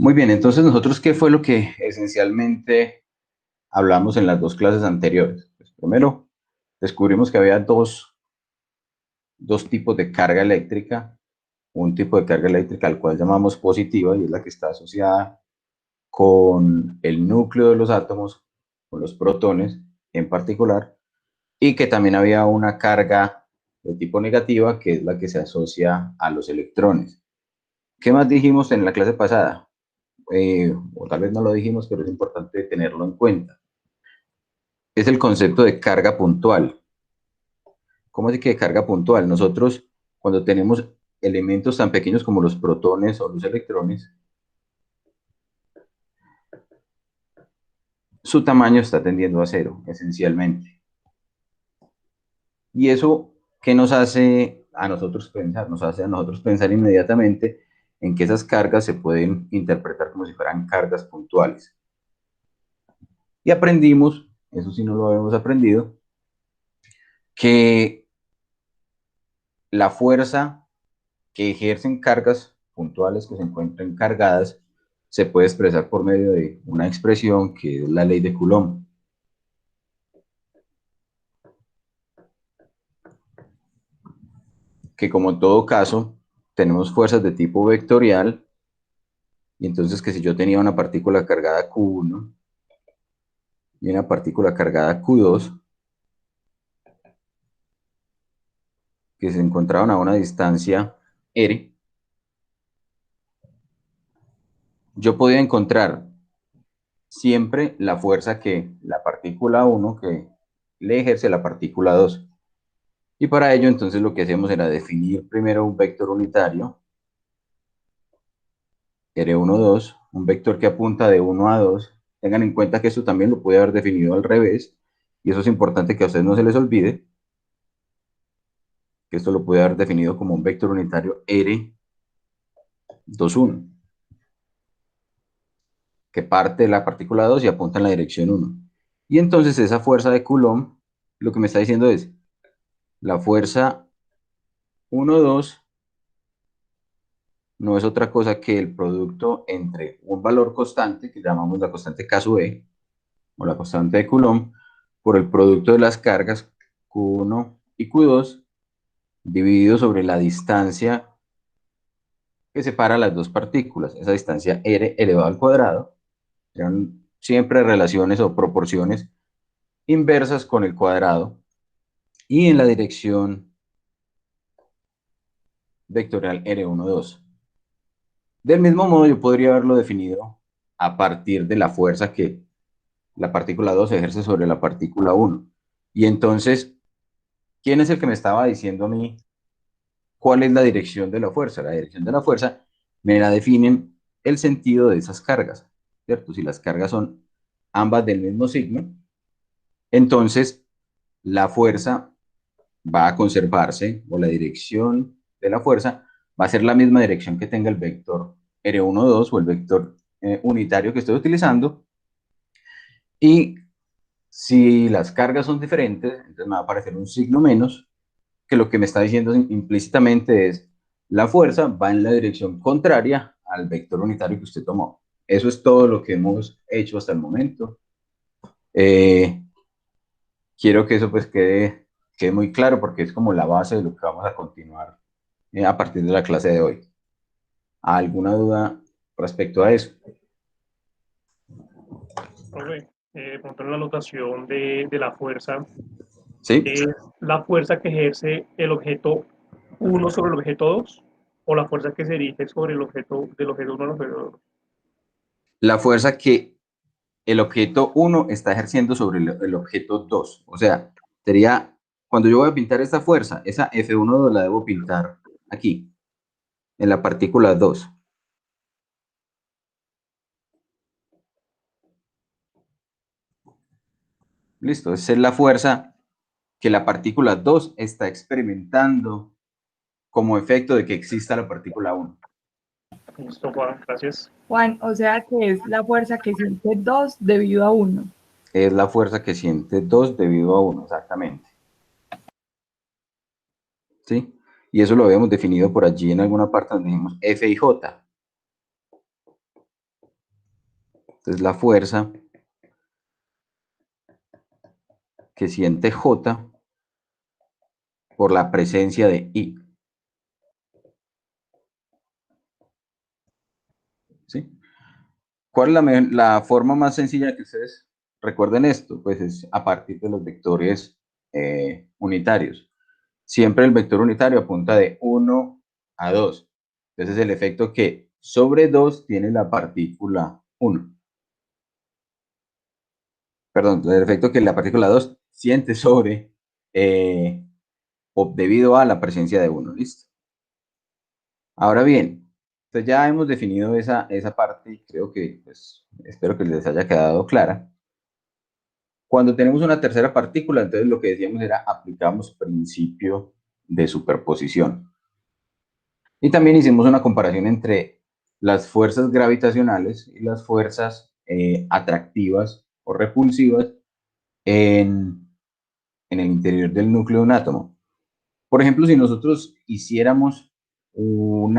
Muy bien, entonces nosotros, ¿qué fue lo que esencialmente hablamos en las dos clases anteriores? Pues primero, descubrimos que había dos tipos de carga eléctrica. Un tipo de carga eléctrica al cual llamamos positiva y es la que está asociada con el núcleo de los átomos, con los protones en particular, y que también había una carga de tipo negativa que es la que se asocia a los electrones. ¿Qué más dijimos en la clase pasada? O tal vez no lo dijimos, pero es importante tenerlo en cuenta. Es el concepto de carga puntual. ¿Cómo es que carga puntual? Nosotros, cuando tenemos elementos tan pequeños como los protones o los electrones, su tamaño está tendiendo a cero, esencialmente. Y eso, ¿qué nos hace a nosotros pensar? Nos hace a nosotros pensar inmediatamente en que esas cargas se pueden interpretar como si fueran cargas puntuales. Y aprendimos, eso sí no lo habíamos aprendido, que la fuerza que ejercen cargas puntuales que se encuentran cargadas se puede expresar por medio de una expresión que es la ley de Coulomb. Que como en todo caso tenemos fuerzas de tipo vectorial, y entonces que si yo tenía una partícula cargada Q1 y una partícula cargada Q2, que se encontraban a una distancia R, yo podía encontrar siempre la fuerza que la partícula 1 que le ejerce la partícula 2. Y para ello entonces lo que hacemos era definir primero un vector unitario, R1, 2, un vector que apunta de 1 a 2. Tengan en cuenta que esto también lo puede haber definido al revés, y eso es importante que a ustedes no se les olvide, que esto lo puede haber definido como un vector unitario R2, 1, que parte de la partícula 2 y apunta en la dirección 1. Y entonces esa fuerza de Coulomb, lo que me está diciendo es, la fuerza 1, 2 no es otra cosa que el producto entre un valor constante, que llamamos la constante K sub E, o la constante de Coulomb, por el producto de las cargas Q1 y Q2, dividido sobre la distancia que separa las dos partículas, esa distancia R elevado al cuadrado. Eran siempre relaciones o proporciones inversas con el cuadrado, y en la dirección vectorial R1, 2. Del mismo modo, yo podría haberlo definido a partir de la fuerza que la partícula 2 ejerce sobre la partícula 1. Y entonces, ¿quién es el que me estaba diciendo a mí cuál es la dirección de la fuerza? La dirección de la fuerza me la definen el sentido de esas cargas, ¿cierto? Si las cargas son ambas del mismo signo, entonces la fuerza va a conservarse, o la dirección de la fuerza va a ser la misma dirección que tenga el vector R1, 2 o el vector unitario que estoy utilizando. Y si las cargas son diferentes, entonces me va a aparecer un signo menos, que lo que me está diciendo implícitamente es la fuerza va en la dirección contraria al vector unitario que usted tomó. Eso es todo lo que hemos hecho hasta el momento. Eh, Quiero que eso pues quede muy claro porque es como la base de lo que vamos a continuar a partir de la clase de hoy. ¿Alguna duda respecto a eso? Profe, punto en la notación de la fuerza, ¿Sí? ¿es la fuerza que ejerce el objeto uno sobre el objeto 2 o la fuerza que se dirige sobre el objeto del objeto 1 al objeto 2? La fuerza que el objeto uno está ejerciendo sobre el objeto 2. O sea, sería, cuando yo voy a pintar esta fuerza, esa F1 la debo pintar aquí, en la partícula 2. Listo, esa es la fuerza que la partícula 2 está experimentando como efecto de que exista la partícula 1. Listo, Juan, gracias. Juan, o sea que es la fuerza que siente 2 debido a uno. Es la fuerza que siente 2 debido a 1, exactamente. ¿Sí? Y eso lo habíamos definido por allí en alguna parte donde dijimos F y J. Entonces la fuerza que siente J por la presencia de I. ¿Sí? ¿Cuál es la forma más sencilla que ustedes recuerden esto? Pues es a partir de los vectores unitarios. Siempre el vector unitario apunta de 1 a 2. Entonces el efecto que sobre 2 tiene la partícula 1. Perdón, el efecto que la partícula 2 siente sobre o debido a la presencia de 1. ¿Listo? Ahora bien, entonces ya hemos definido esa parte y creo que, pues, espero que les haya quedado clara. Cuando tenemos una tercera partícula, entonces lo que decíamos era aplicamos principio de superposición. Y también hicimos una comparación entre las fuerzas gravitacionales y las fuerzas atractivas o repulsivas en el interior del núcleo de un átomo. Por ejemplo, si nosotros hiciéramos un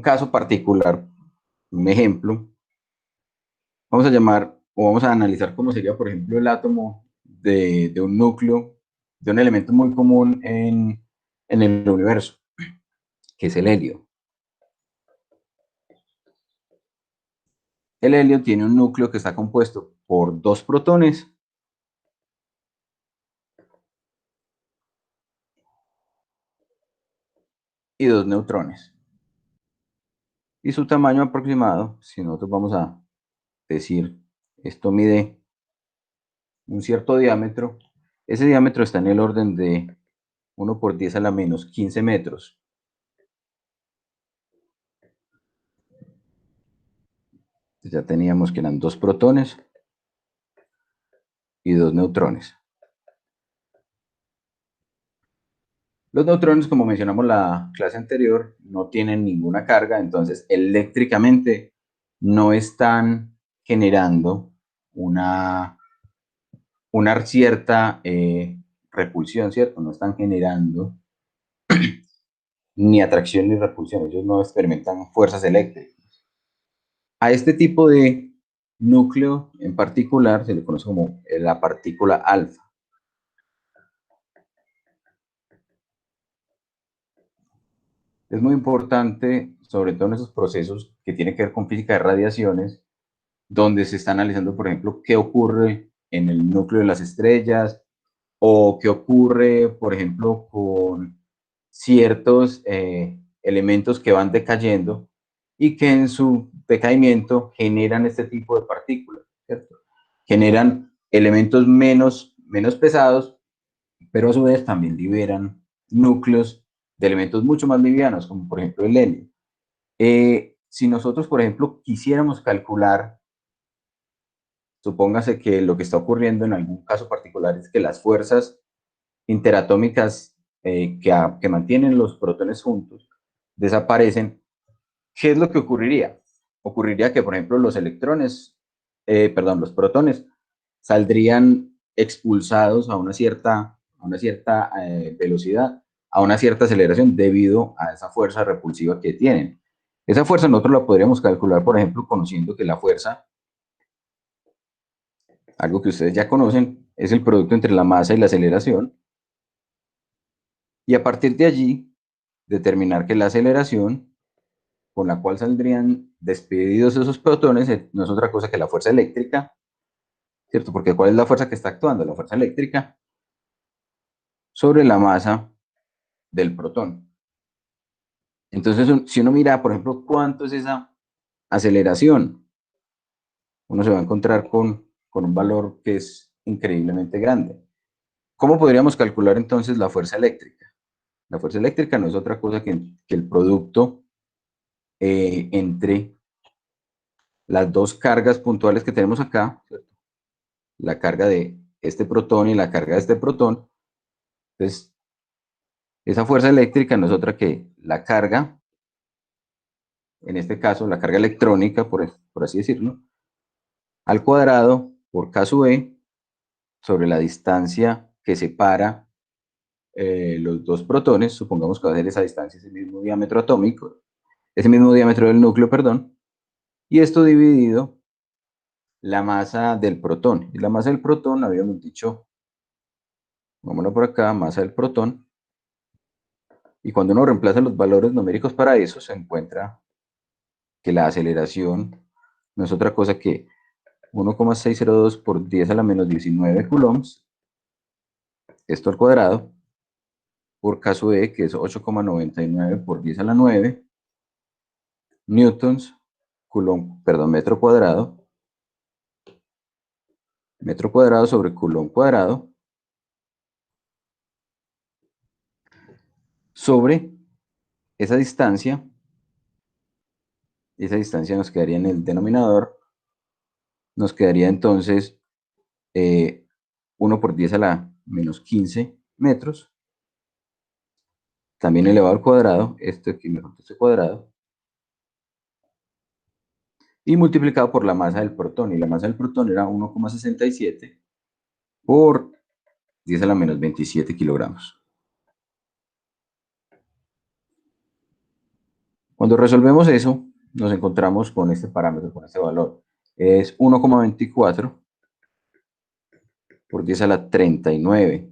caso particular, un ejemplo, vamos a llamar o vamos a analizar cómo sería, por ejemplo, el átomo de un núcleo, de un elemento muy común en el universo, que es el helio. El helio tiene un núcleo que está compuesto por 2 protones y 2 neutrones. Y su tamaño aproximado, si nosotros vamos a decir, esto mide un cierto diámetro, ese diámetro está en el orden de 1 por 10 a la menos 15 metros. Ya teníamos que eran 2 protones y 2 neutrones. Los neutrones, como mencionamos la clase anterior, no tienen ninguna carga, entonces eléctricamente no están generando una cierta repulsión, ¿cierto? No están generando ni atracción ni repulsión, ellos no experimentan fuerzas eléctricas. A este tipo de núcleo en particular se le conoce como la partícula alfa. Es muy importante, sobre todo en esos procesos que tienen que ver con física de radiaciones, donde se está analizando, por ejemplo, qué ocurre en el núcleo de las estrellas o qué ocurre, por ejemplo, con ciertos elementos que van decayendo y que en su decaimiento generan este tipo de partículas, ¿cierto? Generan elementos menos pesados, pero a su vez también liberan núcleos de elementos mucho más livianos, como por ejemplo el helio. Si nosotros, por ejemplo, quisiéramos calcular, supóngase que lo que está ocurriendo en algún caso particular es que las fuerzas interatómicas que mantienen los protones juntos desaparecen, ¿qué es lo que ocurriría? Ocurriría que, por ejemplo, los los protones saldrían expulsados a una cierta velocidad, a una cierta aceleración debido a esa fuerza repulsiva que tienen. Esa fuerza nosotros la podríamos calcular, por ejemplo, conociendo que la fuerza, algo que ustedes ya conocen, es el producto entre la masa y la aceleración. Y a partir de allí, determinar que la aceleración con la cual saldrían despedidos esos protones no es otra cosa que la fuerza eléctrica, ¿cierto? Porque ¿cuál es la fuerza que está actuando? La fuerza eléctrica sobre la masa del protón. Entonces, si uno mira, por ejemplo, cuánto es esa aceleración, uno se va a encontrar con un valor que es increíblemente grande. ¿Cómo podríamos calcular entonces la fuerza eléctrica? La fuerza eléctrica no es otra cosa que el producto entre las dos cargas puntuales que tenemos acá, ¿cierto? La carga de este protón y la carga de este protón. Entonces, esa fuerza eléctrica no es otra que la carga, en este caso la carga electrónica, por así decirlo, al cuadrado por K sub E sobre la distancia que separa los dos protones. Supongamos que va a ser esa distancia, ese mismo diámetro atómico, ese mismo diámetro del núcleo, perdón, Y esto dividido la masa del protón. Y la masa del protón, habíamos dicho, vámonos por acá, masa del protón. Y cuando uno reemplaza los valores numéricos para eso, se encuentra que la aceleración no es otra cosa que 1,602 por 10 a la menos 19 coulombs, esto al cuadrado, por caso E, que es 8,99 por 10 a la 9, newtons, metro cuadrado sobre coulomb cuadrado, sobre esa distancia nos quedaría en el denominador, nos quedaría entonces 1 por 10 a la menos 15 metros, también elevado al cuadrado, esto aquí me falta este cuadrado, y multiplicado por la masa del protón, y la masa del protón era 1,67 por 10 a la menos 27 kilogramos. Cuando resolvemos eso, nos encontramos con este parámetro, con este valor. Es 1,24 por 10 a la 39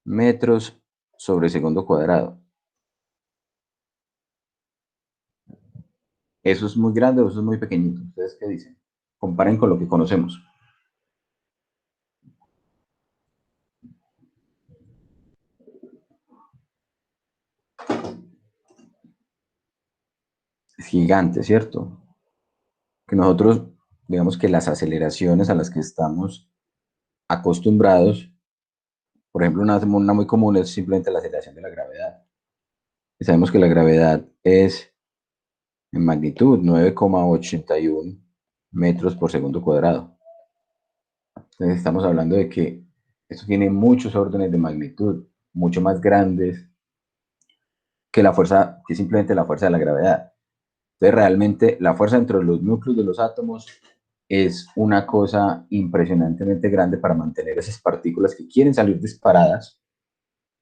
metros sobre segundo cuadrado. ¿Eso es muy grande o eso es muy pequeñito? ¿Ustedes qué dicen? Comparen con lo que conocemos. Es gigante, ¿cierto? Que nosotros, digamos que las aceleraciones a las que estamos acostumbrados, por ejemplo, una muy común es simplemente la aceleración de la gravedad. Y sabemos que la gravedad es en magnitud 9,81 metros por segundo cuadrado. Entonces estamos hablando de que esto tiene muchos órdenes de magnitud, mucho más grandes que la fuerza, que simplemente la fuerza de la gravedad. Entonces realmente la fuerza dentro de los núcleos de los átomos es una cosa impresionantemente grande para mantener esas partículas que quieren salir disparadas,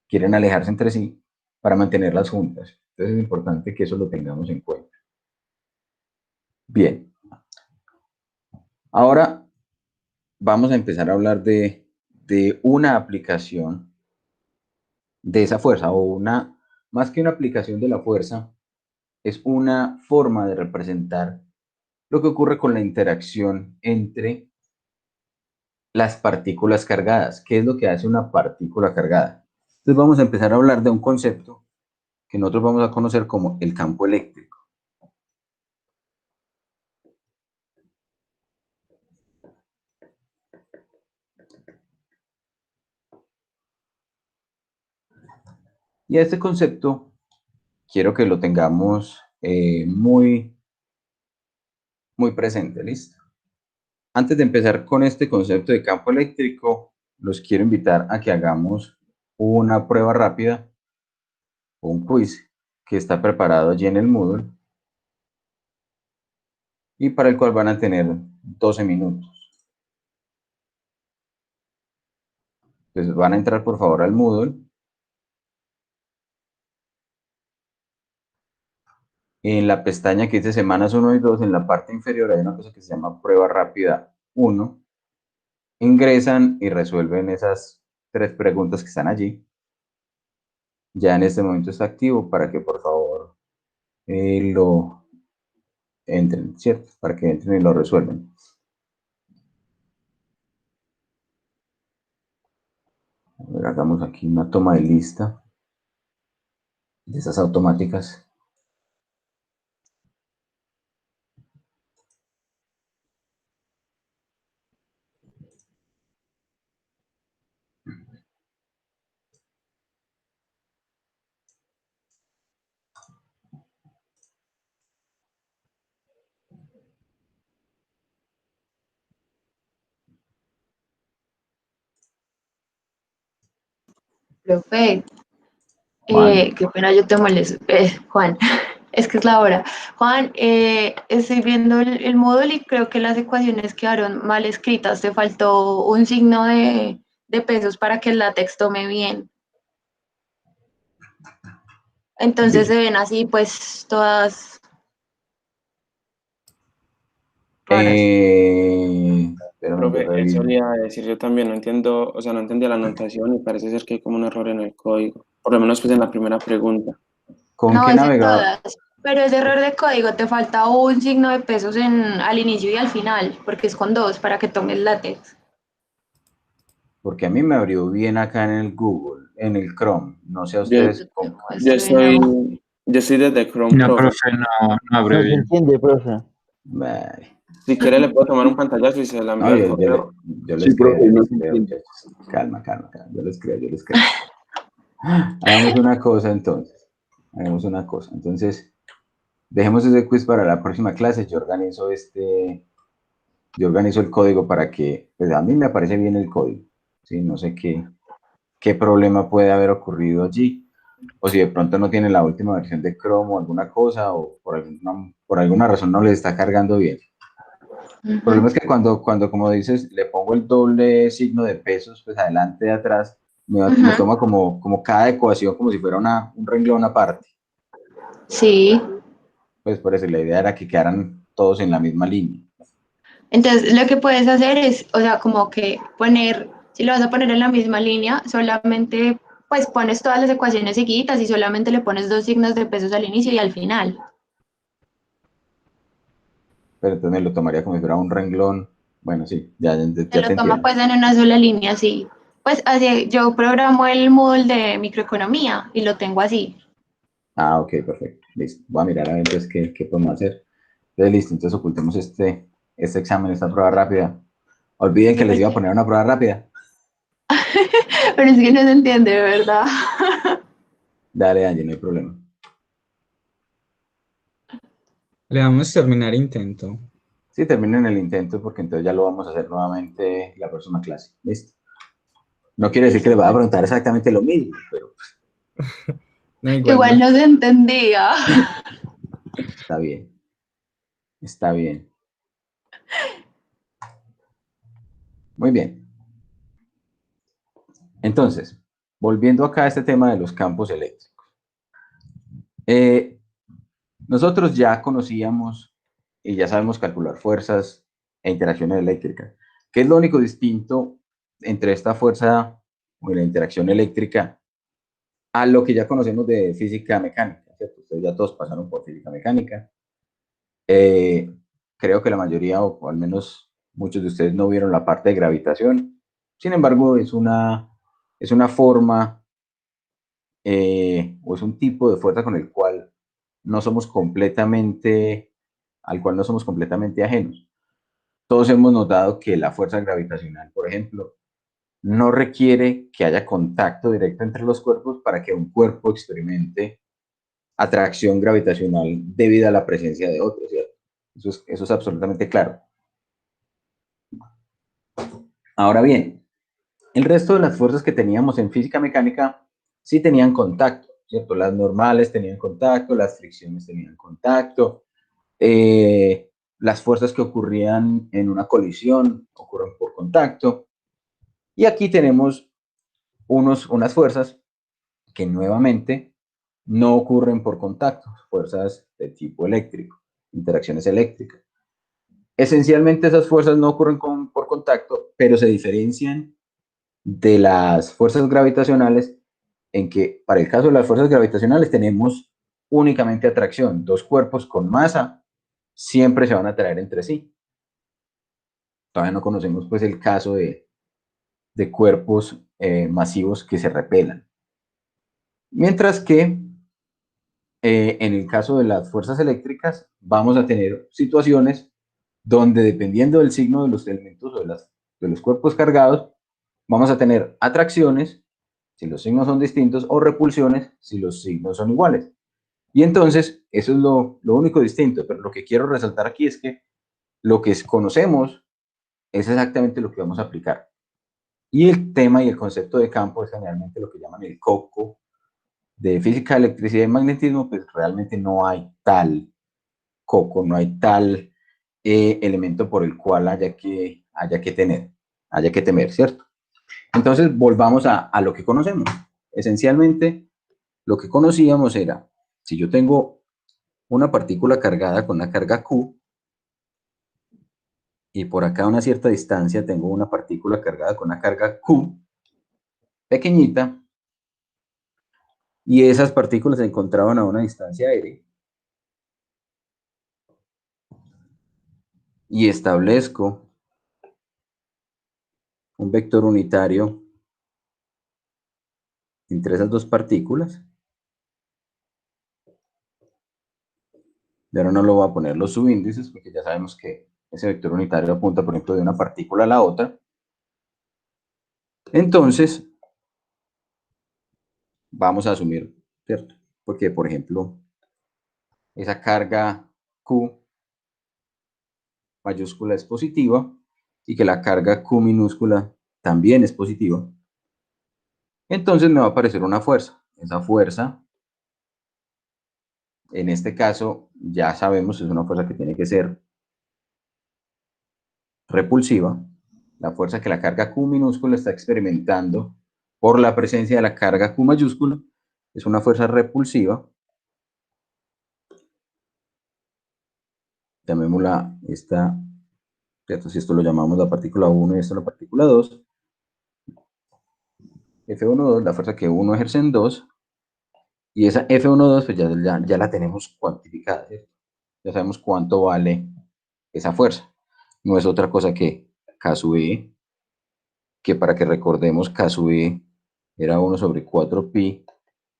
quieren alejarse entre sí, para mantenerlas juntas. Entonces es importante que eso lo tengamos en cuenta. Bien, ahora vamos a empezar a hablar de una aplicación de esa fuerza, o una, más que una aplicación de la fuerza, es una forma de representar lo que ocurre con la interacción entre las partículas cargadas. ¿Qué es lo que hace una partícula cargada? Entonces vamos a empezar a hablar de un concepto que nosotros vamos a conocer como el campo eléctrico. Y a este concepto quiero que lo tengamos muy presente, ¿listo? Antes de empezar con este concepto de campo eléctrico, los quiero invitar a que hagamos una prueba rápida o un quiz que está preparado allí en el Moodle y para el cual van a tener 12 minutos. Entonces van a entrar por favor al Moodle. En la pestaña que dice semanas 1 y 2, en la parte inferior hay una cosa que se llama prueba rápida 1. Ingresan y resuelven esas 3 preguntas que están allí. Ya en este momento está activo para que por favor lo entren, ¿cierto? Para que entren y lo resuelvan. A ver, hagamos aquí una toma de lista de esas automáticas. Profe, Juan, qué pena yo te molesto. Juan, es que es la hora. Juan, estoy viendo el módulo y creo que las ecuaciones quedaron mal escritas. Te faltó un signo de pesos para que el látex tome bien. Entonces bien. se ven así, pues todas. horas. Espérame, yo Profe, eso reviso. le iba a decir, yo también no entiendo, o sea, no entendía la anotación y parece ser que hay como un error en el código, por lo menos pues en la primera pregunta. ¿Con No, qué es en navegador? todas. Pero ese error de código te falta un signo de pesos al inicio y al final, porque es con dos para que tomes látex. Porque a mí me abrió bien acá en el Google, en el Chrome. No sé a Yo, ustedes cómo. yo estoy, yo estoy desde Chrome, No, profe. profe, no abre No se bien. entiende, profe. Vale. Si quiere le puedo tomar un pantallazo y se la No, envío al correo. yo Sí, les creo, profe, yo no les se creo, entiende. muchachos. Calma, calma, calma. Yo les creo, yo les creo. Hagamos una cosa entonces. Hagamos una cosa. Entonces, dejemos ese quiz para la próxima clase. Yo organizo el código para que, pues a mí me parece bien el código. Sí, no sé qué problema puede haber ocurrido allí. O si de pronto no tiene la última versión de Chrome o alguna cosa, o por alguna razón no les está cargando bien. El problema es que cuando, como dices, le pongo el doble signo de pesos, pues adelante y atrás, me toma como cada ecuación, como si fuera un renglón aparte. Sí. Pues por eso la idea era que quedaran todos en la misma línea. Entonces, lo que puedes hacer es, o sea, como que poner, si lo vas a poner en la misma línea, solamente pues pones todas las ecuaciones seguidas y solamente le pones dos signos de pesos al inicio y al final. Pero entonces me lo tomaría como si fuera un renglón. Bueno, sí, Te ya lo te toma entiendo. pues en una sola línea, así. Pues así, yo programo el Moodle de microeconomía y lo tengo así. Ah, ok, perfecto. Listo. Voy a mirar a ver entonces qué podemos hacer. Entonces, listo. Entonces ocultemos este examen, esta prueba rápida. Olviden que les iba a poner una prueba rápida. Pero es que no se entiende, ¿verdad? Dale, Angie, no hay problema. Le damos terminar intento. Sí, terminen el intento porque entonces ya lo vamos a hacer nuevamente la próxima clase. Listo. No quiere decir que le vaya a preguntar exactamente lo mismo, pero No, igual Igual no. no se entendía. está bien. Está bien. Muy bien. Entonces, volviendo acá a este tema de los campos eléctricos. Nosotros ya conocíamos y ya sabemos calcular fuerzas e interacciones eléctricas. ¿Qué es lo único distinto entre esta fuerza o la interacción eléctrica a lo que ya conocemos de física mecánica? ¿Cierto? Ustedes ya todos pasaron por física mecánica. Creo que la mayoría, o al menos muchos de ustedes, no vieron la parte de gravitación. Sin embargo, es una forma o es un tipo de fuerza con el cual no somos completamente, al cual no somos completamente ajenos. Todos hemos notado que la fuerza gravitacional, por ejemplo, no requiere que haya contacto directo entre los cuerpos para que un cuerpo experimente atracción gravitacional debido a la presencia de otro, ¿cierto? Eso es absolutamente claro. Ahora bien, el resto de las fuerzas que teníamos en física mecánica sí tenían contacto, ¿cierto? Las normales tenían contacto, las fricciones tenían contacto, las fuerzas que ocurrían en una colisión ocurren por contacto. Y aquí tenemos unas fuerzas que nuevamente no ocurren por contacto, fuerzas de tipo eléctrico, interacciones eléctricas. Esencialmente esas fuerzas no ocurren por contacto, pero se diferencian de las fuerzas gravitacionales en que para el caso de las fuerzas gravitacionales tenemos únicamente atracción. Dos cuerpos con masa siempre se van a atraer entre sí. Todavía no conocemos pues el caso de cuerpos masivos que se repelan. Mientras que en el caso de las fuerzas eléctricas vamos a tener situaciones donde dependiendo del signo de los elementos o de los cuerpos cargados, vamos a tener atracciones si los signos son distintos o repulsiones si los signos son iguales. Y entonces, eso es lo único distinto, pero lo que quiero resaltar aquí es que lo que conocemos es exactamente lo que vamos a aplicar. Y el tema y el concepto de campo es generalmente lo que llaman el coco de física, electricidad y magnetismo, pues realmente no hay tal coco, no hay tal elemento por el cual haya que temer, ¿cierto? Entonces, volvamos a lo que conocemos. Esencialmente, lo que conocíamos era, si yo tengo una partícula cargada con una carga Q, y por acá a una cierta distancia tengo una partícula cargada con una carga Q pequeñita, y esas partículas se encontraban a una distancia r, y establezco un vector unitario entre esas dos partículas. Y ahora no lo voy a poner los subíndices porque ya sabemos que ese vector unitario apunta, por ejemplo, de una partícula a la otra. Entonces, vamos a asumir, ¿cierto? Porque, por ejemplo, esa carga Q mayúscula es positiva y que la carga Q minúscula también es positiva. Entonces me va a aparecer una fuerza. Esa fuerza, en este caso, ya sabemos, es una fuerza que tiene que ser repulsiva. La fuerza que la carga Q minúscula está experimentando por la presencia de la carga Q mayúscula es una fuerza repulsiva. Llamémosla esta, ¿cierto? Si esto lo llamamos la partícula 1 y esto la partícula 2. F12, la fuerza que 1 ejerce en 2. Y esa F12 pues ya la tenemos cuantificada, ¿cierto? Ya sabemos cuánto vale esa fuerza. No es otra cosa que K sub E, que para que recordemos K sub E era 1 sobre 4 pi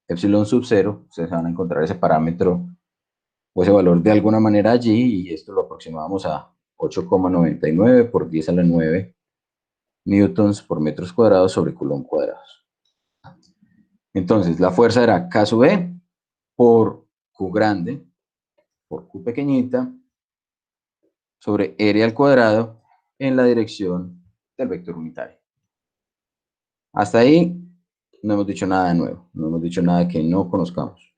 epsilon sub 0. Ustedes van a encontrar ese parámetro o ese valor de alguna manera allí, y esto lo aproximamos a 8,99 por 10 a la 9 newtons por metros cuadrados sobre coulomb cuadrados. Entonces, la fuerza era K sub E por Q grande, por Q pequeñita, sobre R al cuadrado en la dirección del vector unitario. Hasta ahí no hemos dicho nada de nuevo, no hemos dicho nada que no conozcamos.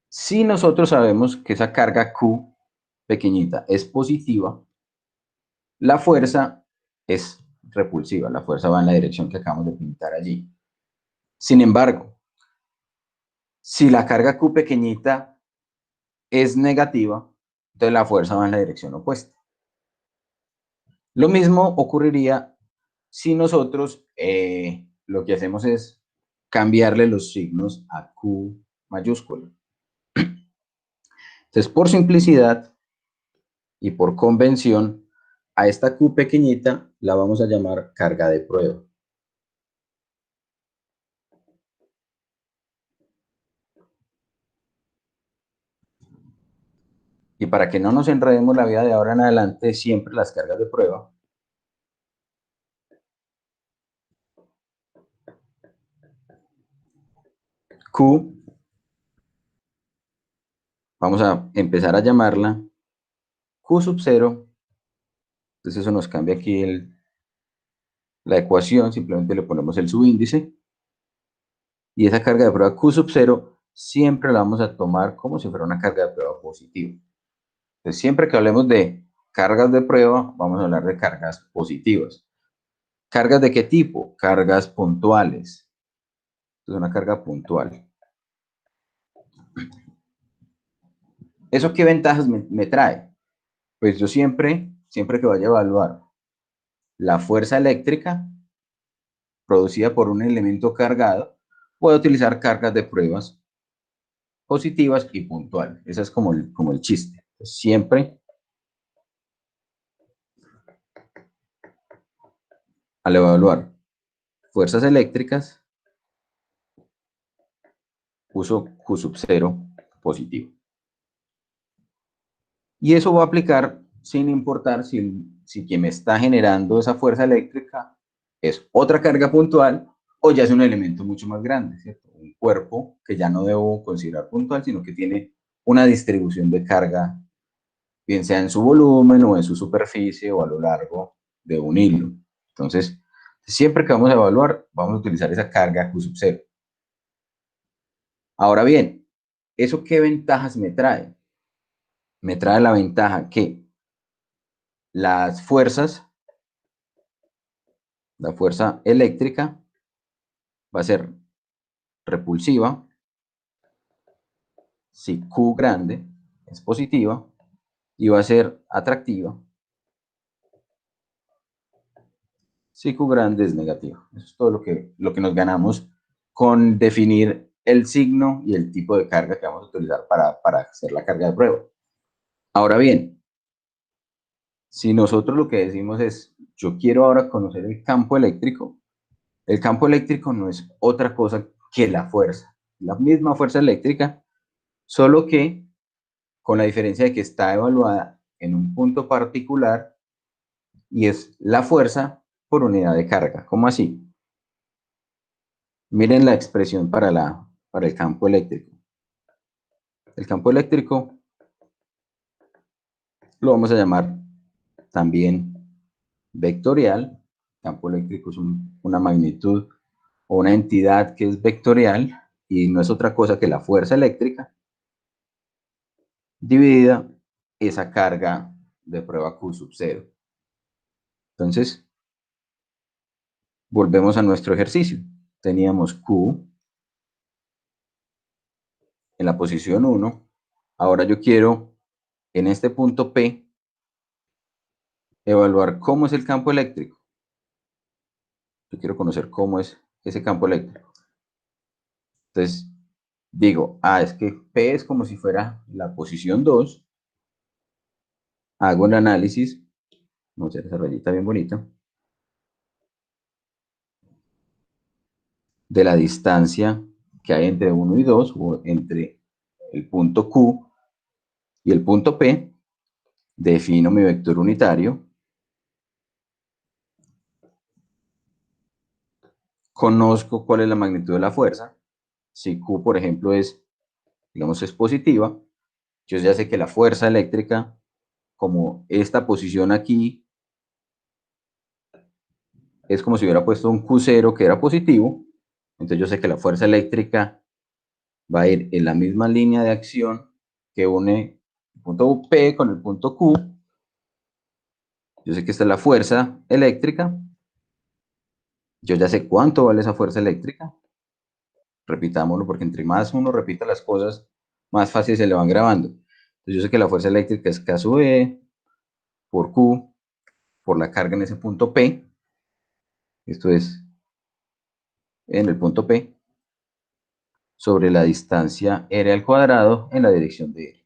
Si nosotros sabemos que esa carga Q pequeñita es positiva, la fuerza es repulsiva, la fuerza va en la dirección que acabamos de pintar allí. Sin embargo, si la carga Q pequeñita es negativa, entonces la fuerza va en la dirección opuesta. Lo mismo ocurriría si nosotros lo que hacemos es cambiarle los signos a Q mayúscula. Entonces, por simplicidad y por convención, a esta Q pequeñita la vamos a llamar carga de prueba. Y para que no nos enredemos la vida de ahora en adelante, siempre las cargas de prueba Q, vamos a empezar a llamarla Q sub 0. Entonces eso nos cambia aquí la ecuación, simplemente le ponemos el subíndice. Y esa carga de prueba Q sub 0 siempre la vamos a tomar como si fuera una carga de prueba positiva. Entonces, siempre que hablemos de cargas de prueba, vamos a hablar de cargas positivas. ¿Cargas de qué tipo? Cargas puntuales. Entonces, una carga puntual. ¿Eso qué ventajas me trae? Pues yo siempre que vaya a evaluar la fuerza eléctrica producida por un elemento cargado, puedo utilizar cargas de pruebas positivas y puntuales. Ese es como el chiste. Siempre al evaluar fuerzas eléctricas, uso Q sub 0 positivo. Y eso va a aplicar sin importar si quien me está generando esa fuerza eléctrica es otra carga puntual o ya es un elemento mucho más grande, ¿cierto? Un cuerpo que ya no debo considerar puntual, sino que tiene una distribución de carga, bien sea en su volumen o en su superficie o a lo largo de un hilo. Entonces, siempre que vamos a evaluar, vamos a utilizar esa carga Q sub 0. Ahora bien, ¿eso qué ventajas me trae? Me trae la ventaja que las fuerzas, la fuerza eléctrica va a ser repulsiva si Q grande es positiva y va a ser atractiva si Q grande es negativo. Eso es todo lo que nos ganamos con definir el signo y el tipo de carga que vamos a utilizar para hacer la carga de prueba. Ahora bien, si nosotros lo que decimos es, yo quiero ahora conocer el campo eléctrico no es otra cosa que la fuerza. La misma fuerza eléctrica, solo que con la diferencia de que está evaluada en un punto particular y es la fuerza por unidad de carga. ¿Cómo así? Miren la expresión para el campo eléctrico. El campo eléctrico lo vamos a llamar también vectorial. Campo eléctrico es una magnitud o una entidad que es vectorial y no es otra cosa que la fuerza eléctrica dividida esa carga de prueba Q sub 0. Entonces, volvemos a nuestro ejercicio. Teníamos Q en la posición 1. Ahora yo quiero, en este punto P, evaluar cómo es el campo eléctrico. Yo quiero conocer cómo es ese campo eléctrico. Entonces, digo, es que P es como si fuera la posición 2. Hago el análisis. Vamos a hacer esa rayita bien bonita. De la distancia que hay entre 1 y 2, o entre el punto Q y el punto P, defino mi vector unitario, conozco cuál es la magnitud de la fuerza. Si Q, por ejemplo, digamos, es positiva, yo ya sé que la fuerza eléctrica, como esta posición aquí, es como si hubiera puesto un Q0 que era positivo, entonces yo sé que la fuerza eléctrica va a ir en la misma línea de acción que une el punto P con el punto Q. Yo sé que esta es la fuerza eléctrica. Yo ya sé cuánto vale esa fuerza eléctrica. Repitámoslo, porque entre más uno repita las cosas, más fácil se le van grabando. Entonces yo sé que la fuerza eléctrica es K sub E por Q, por la carga en ese punto P. Esto es en el punto P, sobre la distancia R al cuadrado en la dirección de R.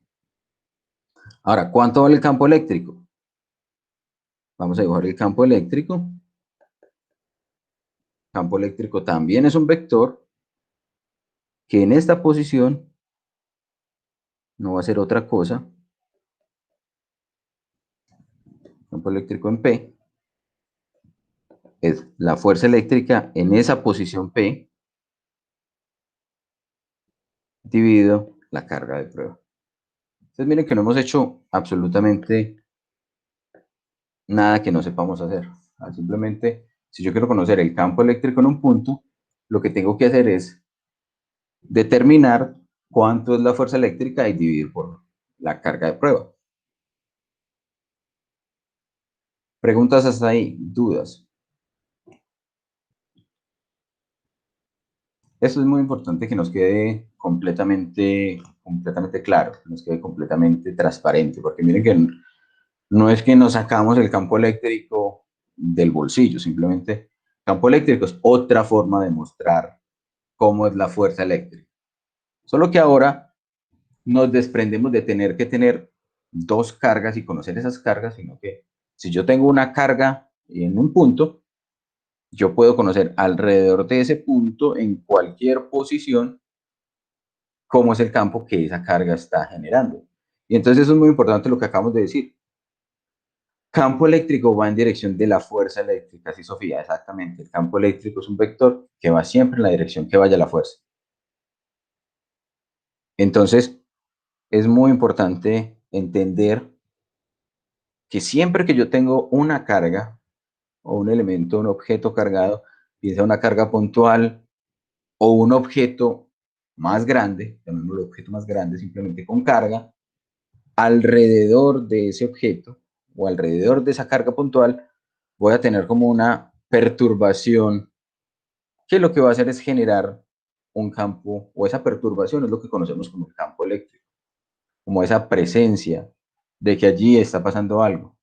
Ahora, ¿cuánto vale el campo eléctrico? Vamos a dibujar el campo eléctrico. Campo eléctrico también es un vector que en esta posición no va a ser otra cosa. Campo eléctrico en P es la fuerza eléctrica en esa posición P dividido la carga de prueba. Entonces miren que no hemos hecho absolutamente nada que no sepamos hacer. Simplemente, si yo quiero conocer el campo eléctrico en un punto, lo que tengo que hacer es determinar cuánto es la fuerza eléctrica y dividir por la carga de prueba. ¿Preguntas hasta ahí? ¿Dudas? Eso es muy importante que nos quede completamente claro, que nos quede completamente transparente, porque miren que no es que nos sacamos el campo eléctrico del bolsillo, simplemente campo eléctrico es otra forma de mostrar cómo es la fuerza eléctrica. Solo que ahora nos desprendemos de tener que tener dos cargas y conocer esas cargas, sino que si yo tengo una carga en un punto, yo puedo conocer alrededor de ese punto, en cualquier posición, cómo es el campo que esa carga está generando. Y entonces eso es muy importante lo que acabamos de decir. Campo eléctrico va en dirección de la fuerza eléctrica, sí, Sofía, exactamente. El campo eléctrico es un vector que va siempre en la dirección que vaya la fuerza. Entonces, es muy importante entender que siempre que yo tengo una carga o un elemento, un objeto cargado, bien sea una carga puntual o un objeto más grande, llamémoslo objeto más grande, simplemente con carga, alrededor de ese objeto o alrededor de esa carga puntual, voy a tener como una perturbación que lo que va a hacer es generar un campo, o esa perturbación es lo que conocemos como el campo eléctrico, como esa presencia de que allí está pasando algo.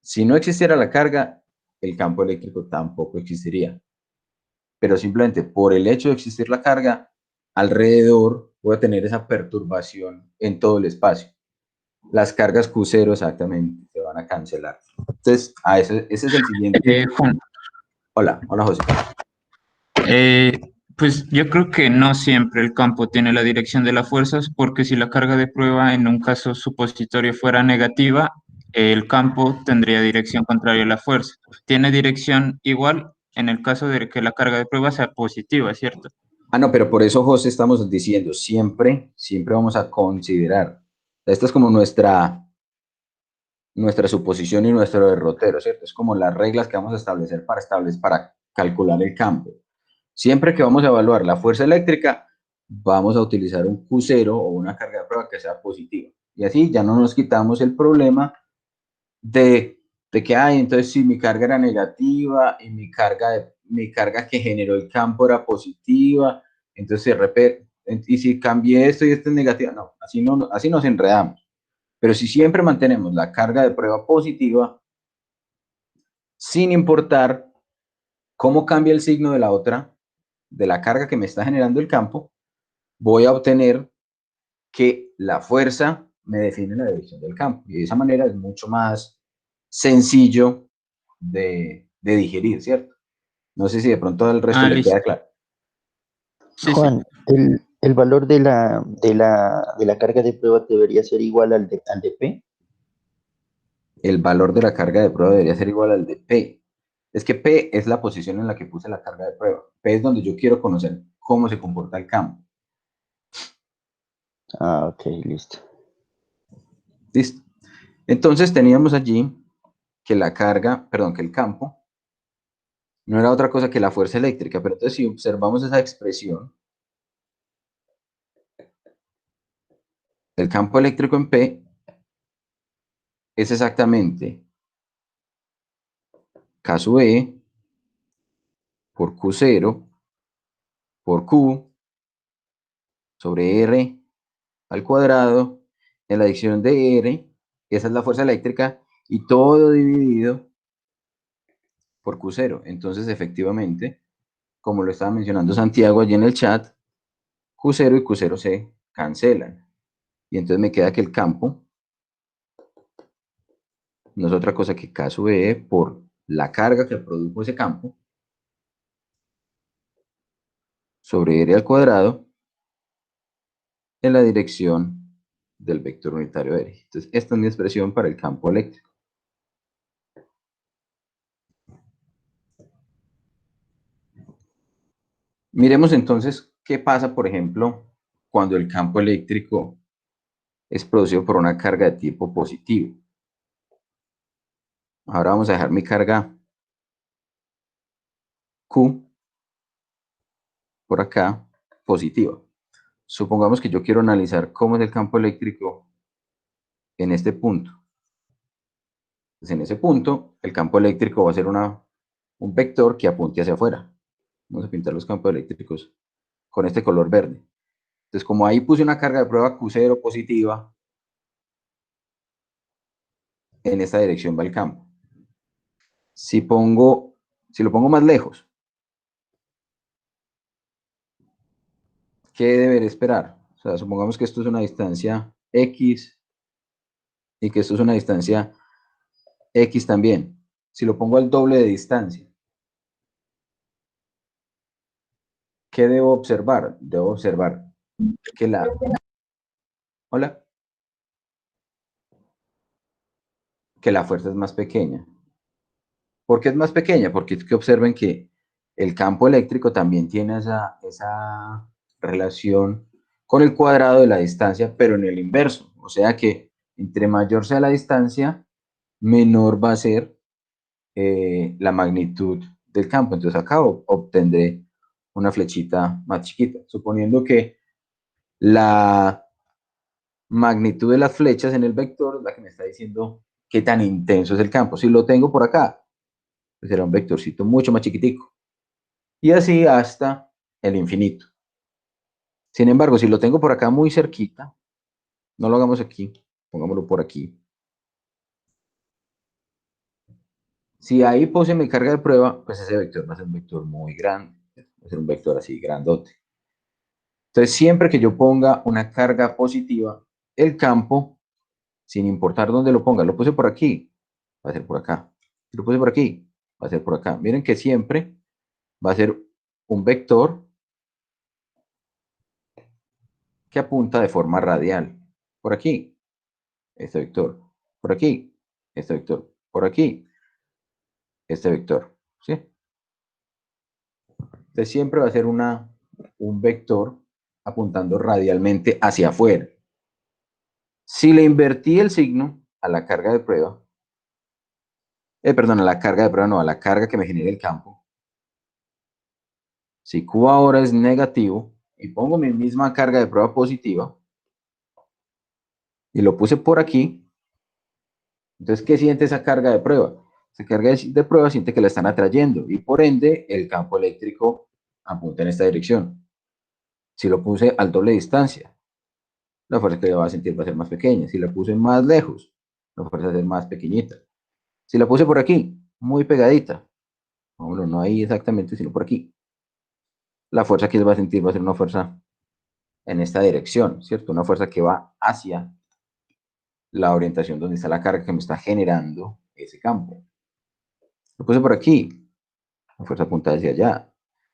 Si no existiera la carga, el campo eléctrico tampoco existiría. Pero simplemente por el hecho de existir la carga, alrededor voy a tener esa perturbación en todo el espacio. Las cargas Q0 exactamente se van a cancelar. Entonces, ese es el siguiente. Juan, Hola José. pues yo creo que no siempre el campo tiene la dirección de las fuerzas, porque si la carga de prueba en un caso supositorio fuera negativa, el campo tendría dirección contraria a la fuerza. Tiene dirección igual en el caso de que la carga de prueba sea positiva, ¿cierto? No, pero por eso, José, estamos diciendo, siempre vamos a considerar. Esta es como nuestra suposición y nuestro derrotero, ¿cierto? Es como las reglas que vamos a establecer para calcular el campo. Siempre que vamos a evaluar la fuerza eléctrica, vamos a utilizar un Q0 o una carga de prueba que sea positiva. Y así ya no nos quitamos el problema de que, entonces si mi carga era negativa y mi carga que generó el campo era positiva, entonces y si cambié esto y esto es negativa, no, así nos enredamos. Pero si siempre mantenemos la carga de prueba positiva, sin importar cómo cambia el signo de la otra, de la carga que me está generando el campo, voy a obtener que la fuerza me define la dirección del campo. Y de esa manera es mucho más sencillo de digerir, ¿cierto? No sé si de pronto al resto le Listo. queda claro. Sí, Juan, el valor de la carga de prueba debería ser igual al de P. El valor de la carga de prueba debería ser igual al de P. Es que P es la posición en la que puse la carga de prueba. P es donde yo quiero conocer cómo se comporta el campo. Ok, listo. Listo. Entonces teníamos allí que que el campo no era otra cosa que la fuerza eléctrica, pero entonces si observamos esa expresión, el campo eléctrico en P es exactamente K sub E por Q0 por Q sobre R al cuadrado en la adicción de R, esa es la fuerza eléctrica, y todo dividido por Q0. Entonces, efectivamente, como lo estaba mencionando Santiago allí en el chat, Q0 y Q0 se cancelan. Y entonces me queda que el campo no es otra cosa que K sub E por la carga que produjo ese campo sobre R al cuadrado en la dirección del vector unitario de R. Entonces, esta es mi expresión para el campo eléctrico. Miremos entonces qué pasa, por ejemplo, cuando el campo eléctrico es producido por una carga de tipo positivo. Ahora vamos a dejar mi carga Q por acá, positiva. Supongamos que yo quiero analizar cómo es el campo eléctrico en este punto. Entonces, en ese punto, el campo eléctrico va a ser un vector que apunte hacia afuera. Vamos a pintar los campos eléctricos con este color verde. Entonces, como ahí puse una carga de prueba Q0 positiva, en esta dirección va el campo. Si lo pongo más lejos, ¿qué deberé esperar? O sea, supongamos que esto es una distancia X y que esto es una distancia X también. Si lo pongo al doble de distancia, ¿qué debo observar? Debo observar que hola, que la fuerza es más pequeña. ¿Por qué es más pequeña? Porque es que observen que el campo eléctrico también tiene esa relación con el cuadrado de la distancia, pero en el inverso. O sea que entre mayor sea la distancia, menor va a ser la magnitud del campo. Entonces acá obtendré una flechita más chiquita, suponiendo que la magnitud de las flechas en el vector es la que me está diciendo qué tan intenso es el campo. Si lo tengo por acá, pues será un vectorcito mucho más chiquitico. Y así hasta el infinito. Sin embargo, si lo tengo por acá muy cerquita, no lo hagamos aquí, pongámoslo por aquí. Si ahí puse mi carga de prueba, pues ese vector va a ser un vector muy grande, va a ser un vector así grandote. Entonces, siempre que yo ponga una carga positiva, el campo, sin importar dónde lo ponga, lo puse por aquí, va a ser por acá. Si lo puse por aquí, va a ser por acá. Miren que siempre va a ser un vector que apunta de forma radial. Por aquí, este vector. Por aquí, este vector. Por aquí, este vector. ¿Sí? Entonces siempre va a ser un vector apuntando radialmente hacia afuera. Si le invertí el signo a la carga de prueba, perdón, a la carga de prueba, no, a la carga que me genera el campo. Si Q ahora es negativo y pongo mi misma carga de prueba positiva y lo puse por aquí, entonces, ¿qué siente esa carga de prueba? Esa carga de prueba siente que la están atrayendo y por ende el campo eléctrico apunta en esta dirección. Si lo puse al doble distancia, la fuerza que va a sentir va a ser más pequeña. Si la puse más lejos, la fuerza va a ser más pequeñita. Si la puse por aquí, muy pegadita, bueno, no ahí exactamente, sino por aquí, la fuerza que va a sentir va a ser una fuerza en esta dirección, ¿cierto? Una fuerza que va hacia la orientación donde está la carga que me está generando ese campo. Lo puse por aquí, la fuerza apunta hacia allá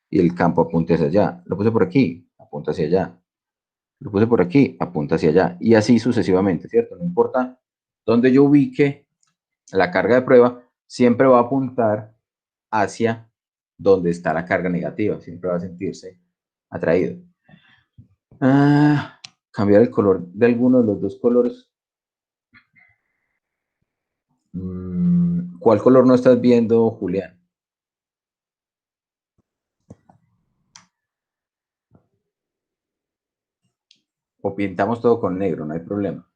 y el campo apunta hacia allá. Lo puse por aquí, apunta hacia allá. Lo puse por aquí, apunta hacia allá. Y así sucesivamente, ¿cierto? No importa dónde yo ubique la carga de prueba, siempre va a apuntar hacia donde está la carga negativa. Siempre va a sentirse atraído. Cambiar el color de alguno de los dos colores. ¿Cuál color no estás viendo, Julián? O pintamos todo con negro, no hay problema.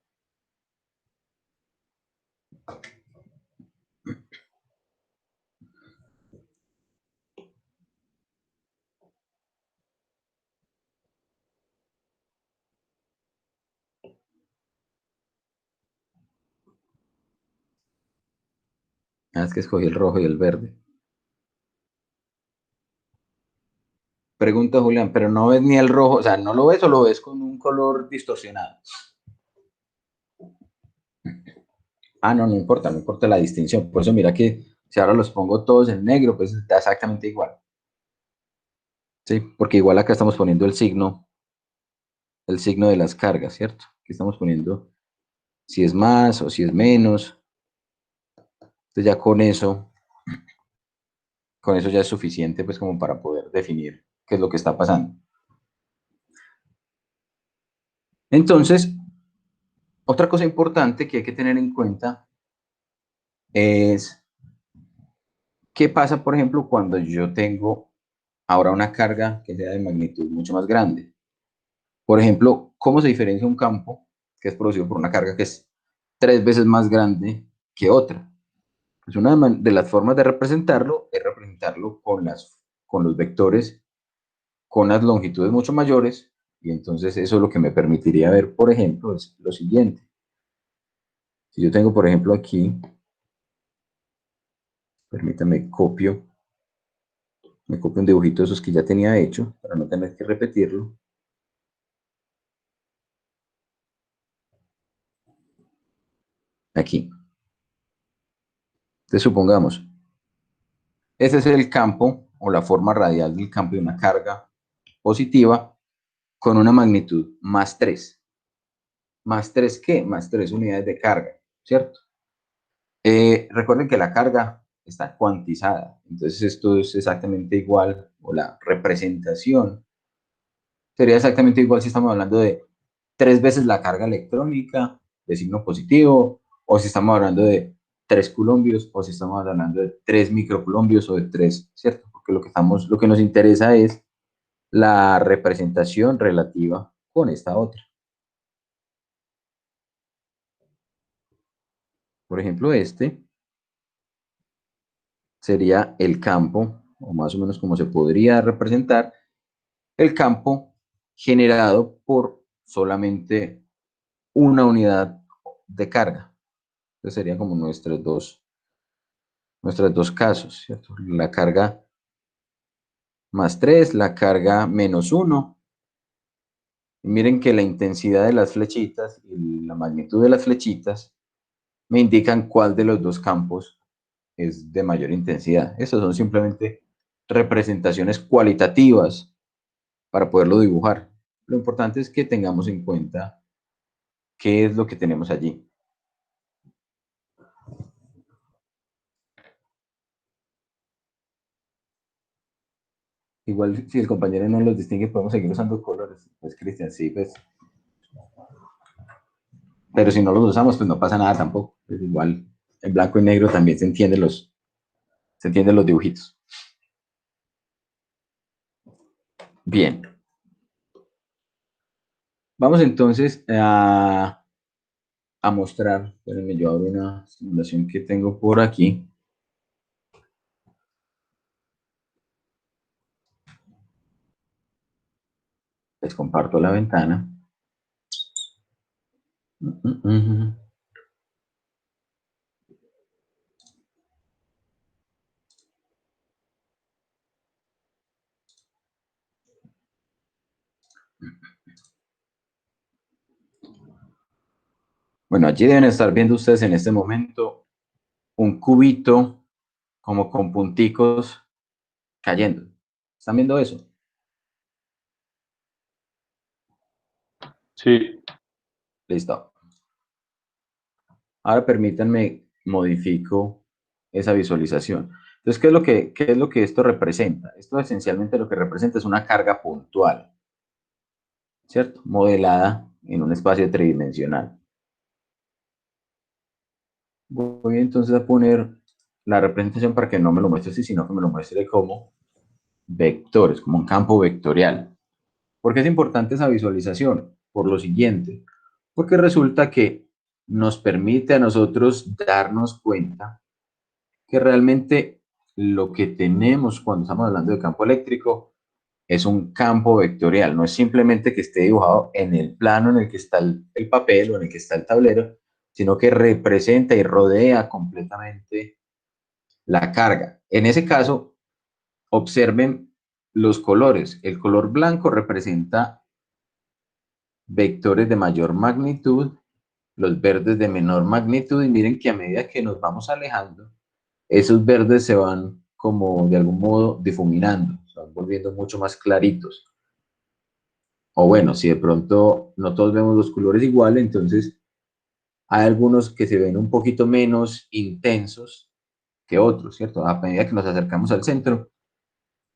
Es que escogí el rojo y el verde. Pregunta Julián, pero no ves ni el rojo, o sea, ¿no lo ves o lo ves con un color distorsionado? No, no importa, no importa la distinción. Por eso mira que si ahora los pongo todos en negro, pues está exactamente igual. Sí, porque igual acá estamos poniendo el signo de las cargas, ¿cierto? Aquí estamos poniendo si es más o si es menos. Entonces ya con eso ya es suficiente pues como para poder definir qué es lo que está pasando. Entonces, otra cosa importante que hay que tener en cuenta es qué pasa, por ejemplo, cuando yo tengo ahora una carga que sea de magnitud mucho más grande. Por ejemplo, ¿cómo se diferencia un campo que es producido por una carga que es 3 veces más grande que otra? Pues una de las formas de representarlo es representarlo con los vectores con las longitudes mucho mayores, y entonces eso es lo que me permitiría ver, por ejemplo, es lo siguiente. Si yo tengo, por ejemplo, aquí, permítame, me copio un dibujito de esos que ya tenía hecho, para no tener que repetirlo. Aquí. Entonces, supongamos, ese es el campo o la forma radial del campo de una carga positiva con una magnitud más 3. ¿Más 3 qué? Más 3 unidades de carga, ¿cierto? Recuerden que la carga está cuantizada, entonces esto es exactamente igual, o la representación sería exactamente igual si estamos hablando de 3 veces la carga electrónica de signo positivo, o si estamos hablando de 3 coulombios, o si estamos hablando de 3 microcoulombios o de 3, ¿cierto? Porque lo que nos interesa es la representación relativa con esta otra. Por ejemplo, este sería el campo, o más o menos como se podría representar, el campo generado por solamente una unidad de carga. Entonces serían como nuestros dos casos, ¿cierto? La carga más 3, la carga menos 1. Y miren que la intensidad de las flechitas y la magnitud de las flechitas me indican cuál de los dos campos es de mayor intensidad. Esas son simplemente representaciones cualitativas para poderlo dibujar. Lo importante es que tengamos en cuenta qué es lo que tenemos allí. Igual si el compañero no los distingue, podemos seguir usando colores. Pues Cristian, sí, pues. Pero si no los usamos, pues no pasa nada tampoco. Pues igual en blanco y negro también se entienden los dibujitos. Bien. Vamos entonces a mostrar, espérenme, yo abro una simulación que tengo por aquí. Les comparto la ventana. Bueno, allí deben estar viendo ustedes en este momento un cubito como con punticos cayendo. ¿Están viendo eso? Sí. Listo. Ahora permítanme modifico esa visualización. Entonces, ¿qué es lo que esto representa? Esto esencialmente lo que representa es una carga puntual, ¿cierto? Modelada en un espacio tridimensional. Voy entonces a poner la representación para que no me lo muestre así, sino que me lo muestre como vectores, como un campo vectorial. ¿Por qué es importante esa visualización? Por lo siguiente, porque resulta que nos permite a nosotros darnos cuenta que realmente lo que tenemos cuando estamos hablando de campo eléctrico es un campo vectorial, no es simplemente que esté dibujado en el plano en el que está el papel o en el que está el tablero, sino que representa y rodea completamente la carga. En ese caso, observen los colores. El color blanco representa vectores de mayor magnitud, los verdes de menor magnitud, y miren que a medida que nos vamos alejando, esos verdes se van como de algún modo difuminando, se van volviendo mucho más claritos. O bueno, si de pronto no todos vemos los colores igual, entonces hay algunos que se ven un poquito menos intensos que otros, ¿cierto? A medida que nos acercamos al centro,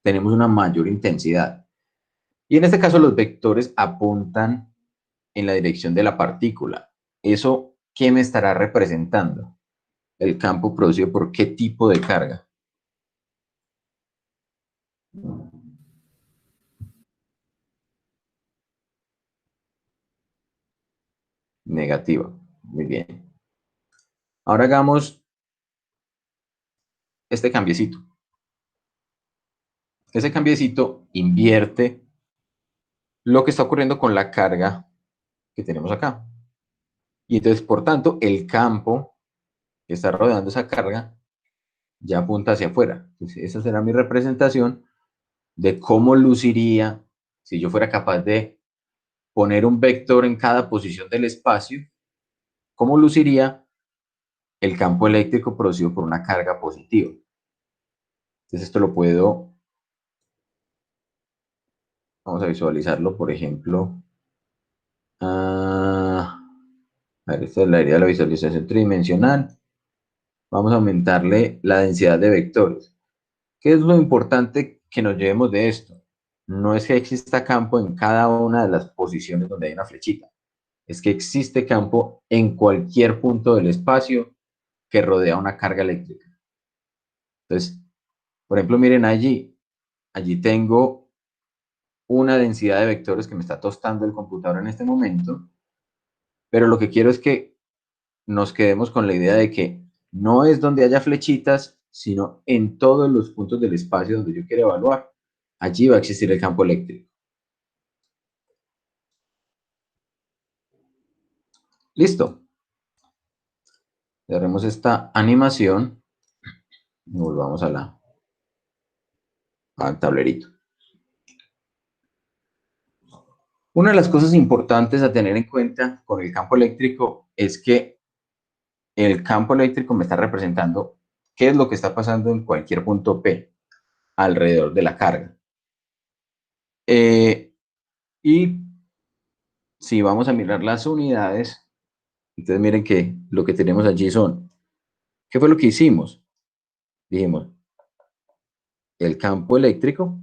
tenemos una mayor intensidad. Y en este caso los vectores apuntan en la dirección de la partícula. ¿Eso qué me estará representando? El campo producido por qué tipo de carga. Negativa. Muy bien. Ahora hagamos este cambiecito. Ese cambiecito invierte lo que está ocurriendo con la carga que tenemos acá. Y entonces, por tanto, el campo que está rodeando esa carga ya apunta hacia afuera. Entonces, esa será mi representación de cómo luciría si yo fuera capaz de poner un vector en cada posición del espacio, cómo luciría el campo eléctrico producido por una carga positiva. Entonces, esto lo puedo, vamos a visualizarlo, por ejemplo, a ver, esta es la idea de la visualización tridimensional. Vamos a aumentarle la densidad de vectores. ¿Qué es lo importante que nos llevemos de esto? No es que exista campo en cada una de las posiciones donde hay una flechita. Es que existe campo en cualquier punto del espacio que rodea una carga eléctrica. Entonces, por ejemplo, miren allí tengo una densidad de vectores que me está tostando el computador en este momento, pero lo que quiero es que nos quedemos con la idea de que no es donde haya flechitas, sino en todos los puntos del espacio donde yo quiero evaluar. Allí va a existir el campo eléctrico. Listo. Cerremos esta animación. Volvamos al tablerito. Una de las cosas importantes a tener en cuenta con el campo eléctrico es que el campo eléctrico me está representando qué es lo que está pasando en cualquier punto P alrededor de la carga. Y si vamos a mirar las unidades, entonces miren que lo que tenemos allí son, ¿qué fue lo que hicimos? Dijimos, el campo eléctrico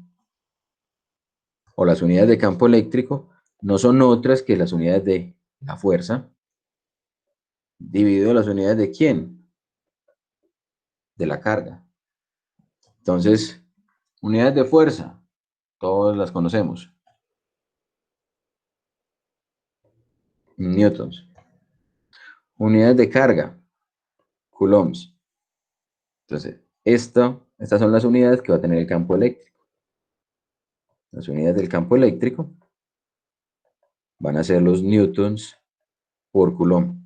o las unidades de campo eléctrico no son otras que las unidades de la fuerza dividido las unidades de ¿quién? De la carga. Entonces, unidades de fuerza, todas las conocemos. Newtons. Unidades de carga, coulombs. Entonces, estas son las unidades que va a tener el campo eléctrico. Las unidades del campo eléctrico van a ser los newtons por coulomb.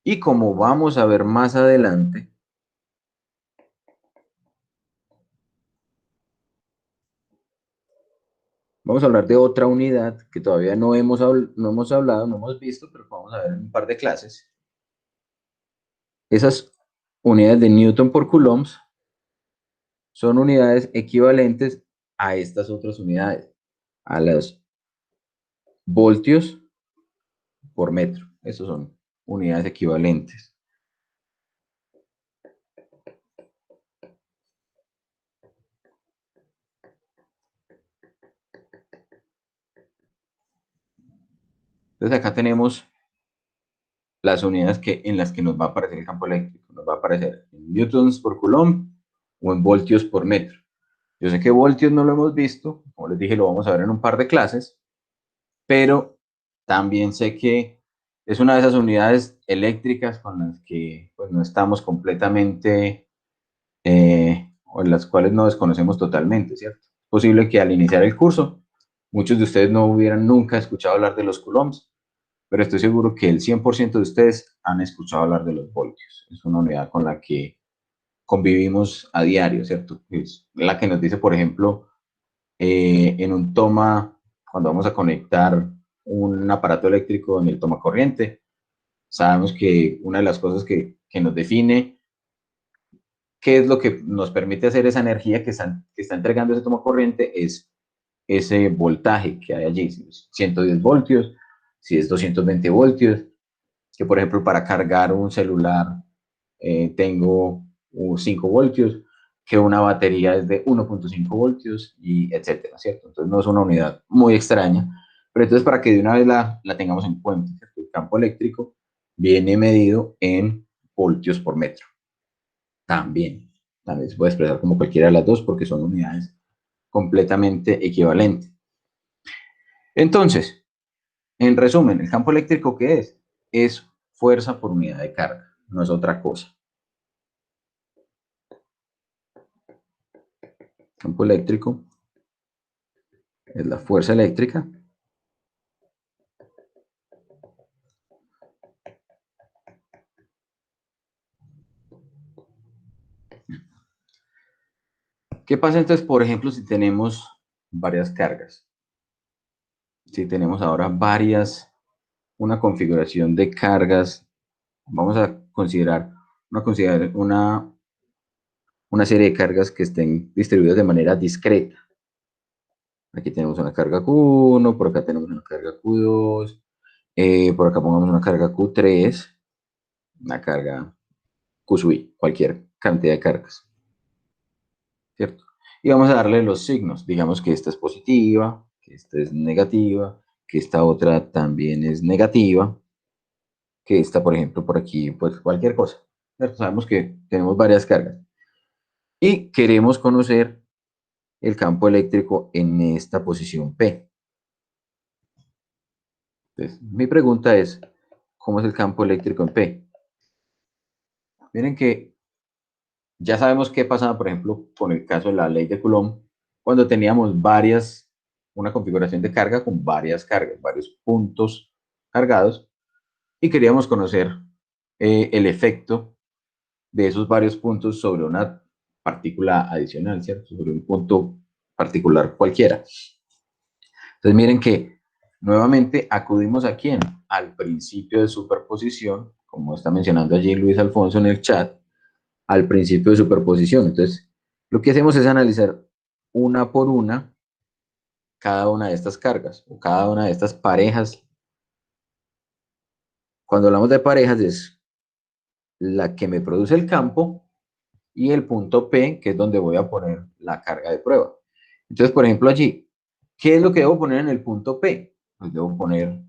Y como vamos a ver más adelante, vamos a hablar de otra unidad que todavía no hemos hablado, no hemos visto, pero vamos a ver en un par de clases. Esas unidades de newton por coulombs son unidades equivalentes a estas otras unidades, a los voltios por metro. Esas son unidades equivalentes. Entonces acá tenemos las unidades en las que nos va a aparecer el campo eléctrico. Nos va a aparecer en newtons por coulomb o en voltios por metro. Yo sé que voltios no lo hemos visto, como les dije, lo vamos a ver en un par de clases, pero también sé que es una de esas unidades eléctricas con las que pues, no estamos completamente, o en las cuales no desconocemos totalmente, ¿cierto? Es posible que al iniciar el curso, muchos de ustedes no hubieran nunca escuchado hablar de los coulombs, pero estoy seguro que el 100% de ustedes han escuchado hablar de los voltios. Es una unidad con la que convivimos a diario, ¿cierto? Es la que nos dice, por ejemplo, en un toma, cuando vamos a conectar un aparato eléctrico en el toma corriente, sabemos que una de las cosas que nos define qué es lo que nos permite hacer esa energía que está entregando ese toma corriente es ese voltaje que hay allí, si es 110 voltios, si es 220 voltios, que por ejemplo para cargar un celular tengo 5 voltios, que una batería es de 1.5 voltios, y etcétera, ¿cierto? Entonces no es una unidad muy extraña, pero entonces para que de una vez la tengamos en cuenta, ¿cierto? El campo eléctrico viene medido en voltios por metro. También se puede expresar como cualquiera de las dos porque son unidades completamente equivalentes. Entonces, en resumen, ¿el campo eléctrico qué es? Es fuerza por unidad de carga, no es otra cosa. Campo eléctrico es la fuerza eléctrica ¿qué pasa entonces, por ejemplo, si tenemos varias cargas? Si tenemos ahora una configuración de cargas, vamos a considerar una serie de cargas que estén distribuidas de manera discreta. Aquí tenemos una carga Q1, por acá tenemos una carga Q2, por acá pongamos una carga Q3, una carga Q sub i, cualquier cantidad de cargas, ¿cierto? Y vamos a darle los signos, digamos que esta es positiva, que esta es negativa, que esta otra también es negativa, que esta, por ejemplo, por aquí, pues cualquier cosa, ¿cierto? Sabemos que tenemos varias cargas. Y queremos conocer el campo eléctrico en esta posición P. Entonces, mi pregunta es, ¿cómo es el campo eléctrico en P? Miren que ya sabemos qué pasaba, por ejemplo, con el caso de la ley de Coulomb, cuando teníamos una configuración de carga con varias cargas, varios puntos cargados, y queríamos conocer el efecto de esos varios puntos sobre una partícula adicional, ¿cierto? Sobre un punto particular cualquiera. Entonces miren que nuevamente acudimos ¿a quién? Al principio de superposición, como está mencionando allí Luis Alfonso en el chat, al principio de superposición. Entonces, lo que hacemos es analizar una por una cada una de estas cargas o cada una de estas parejas. Cuando hablamos de parejas es la que me produce el campo y el punto P, que es donde voy a poner la carga de prueba. Entonces, por ejemplo, allí, ¿qué es lo que debo poner en el punto P? Pues debo poner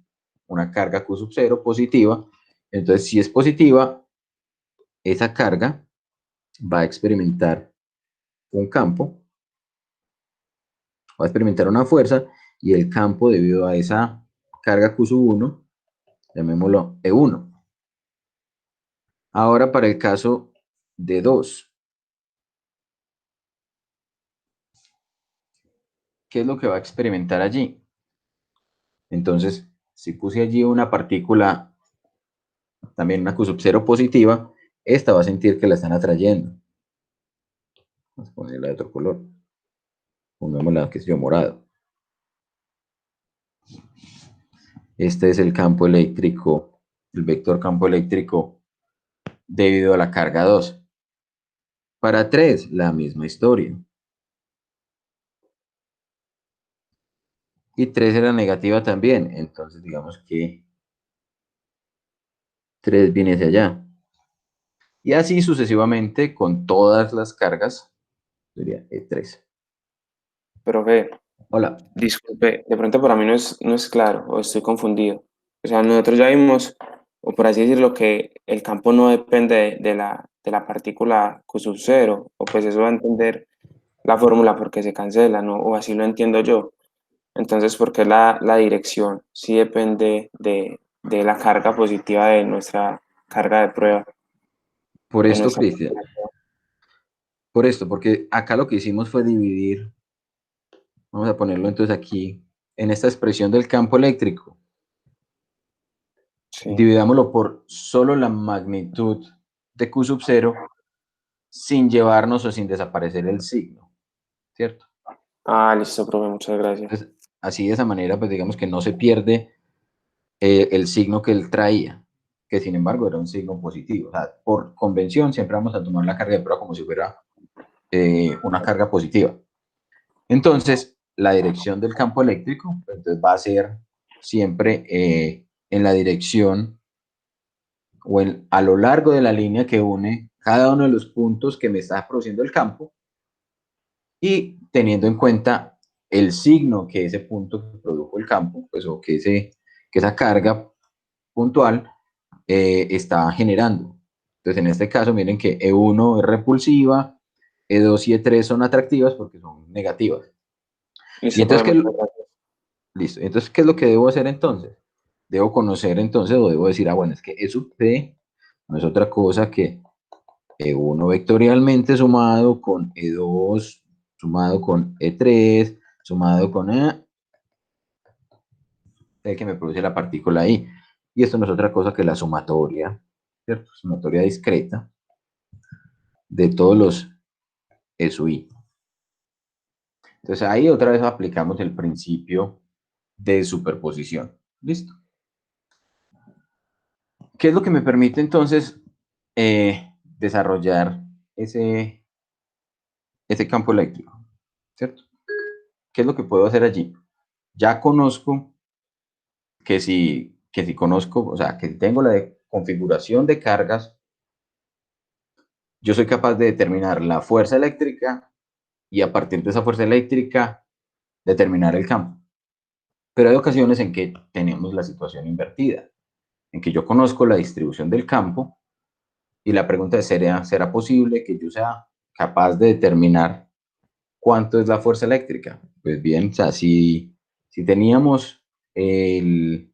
una carga Q sub 0 positiva. Entonces, si es positiva, esa carga va a experimentar un campo, va a experimentar una fuerza, y el campo debido a esa carga Q sub 1, llamémoslo E1. Ahora para el caso de 2, ¿qué es lo que va a experimentar allí? Entonces, si puse allí una partícula, también una Q sub 0 positiva, esta va a sentir que la están atrayendo. Vamos a ponerla de otro color. Pongámosla, que es yo, morado. Este es el campo eléctrico, el vector campo eléctrico debido a la carga 2. Para 3, la misma historia. Y 3 era negativa también, entonces digamos que 3 viene hacia allá. Y así sucesivamente con todas las cargas, sería E3. Profe, Hola. disculpe, de pronto para mí no es claro o estoy confundido. O sea, nosotros ya vimos, o por así decirlo, que el campo no depende de la partícula Q sub 0, o pues eso va a entender la fórmula porque se cancela, ¿no? O así lo entiendo yo. Entonces, ¿por qué la dirección sí depende de la carga positiva de nuestra carga de prueba? Por De esto, nuestra... Cristian, por esto, porque acá lo que hicimos fue dividir, vamos a ponerlo entonces aquí, en esta expresión del campo eléctrico. Sí. Dividámoslo por solo la magnitud de Q sub 0 sin llevarnos o sin desaparecer el signo, ¿cierto? Ah, listo, profe, muchas gracias. Entonces, así de esa manera, pues digamos que no se pierde el signo que él traía, que sin embargo era un signo positivo. O sea, por convención siempre vamos a tomar la carga de prueba como si fuera una carga positiva. Entonces, la dirección del campo eléctrico pues, entonces va a ser siempre en la dirección o a lo largo de la línea que une cada uno de los puntos que me está produciendo el campo, y teniendo en cuenta el signo que ese punto que produjo el campo, pues, o que esa carga puntual está generando. Entonces, en este caso, miren que E1 es repulsiva, E2 y E3 son atractivas porque son negativas. Y Listo, entonces, profe, muchas gracias. listo. Entonces, ¿qué es lo que debo hacer entonces? Debo conocer entonces, o debo decir, bueno, es que E sub P no es otra cosa que E1 vectorialmente sumado con E2, sumado con E3, sumado con el que me produce la partícula ahí. Y esto no es otra cosa que la sumatoria, ¿cierto? Sumatoria discreta de todos los E sub I. Entonces ahí otra vez aplicamos el principio de superposición. ¿Listo? ¿Qué es lo que me permite entonces desarrollar ese campo eléctrico? ¿Cierto? ¿Qué es lo que puedo hacer allí? Ya conozco que si conozco, o sea, que tengo la configuración de cargas, yo soy capaz de determinar la fuerza eléctrica y a partir de esa fuerza eléctrica determinar el campo. Pero hay ocasiones en que tenemos la situación invertida, en que yo conozco la distribución del campo y la pregunta es, ¿será posible que yo sea capaz de determinar cuánto es la fuerza eléctrica? Pues bien, o sea, si teníamos el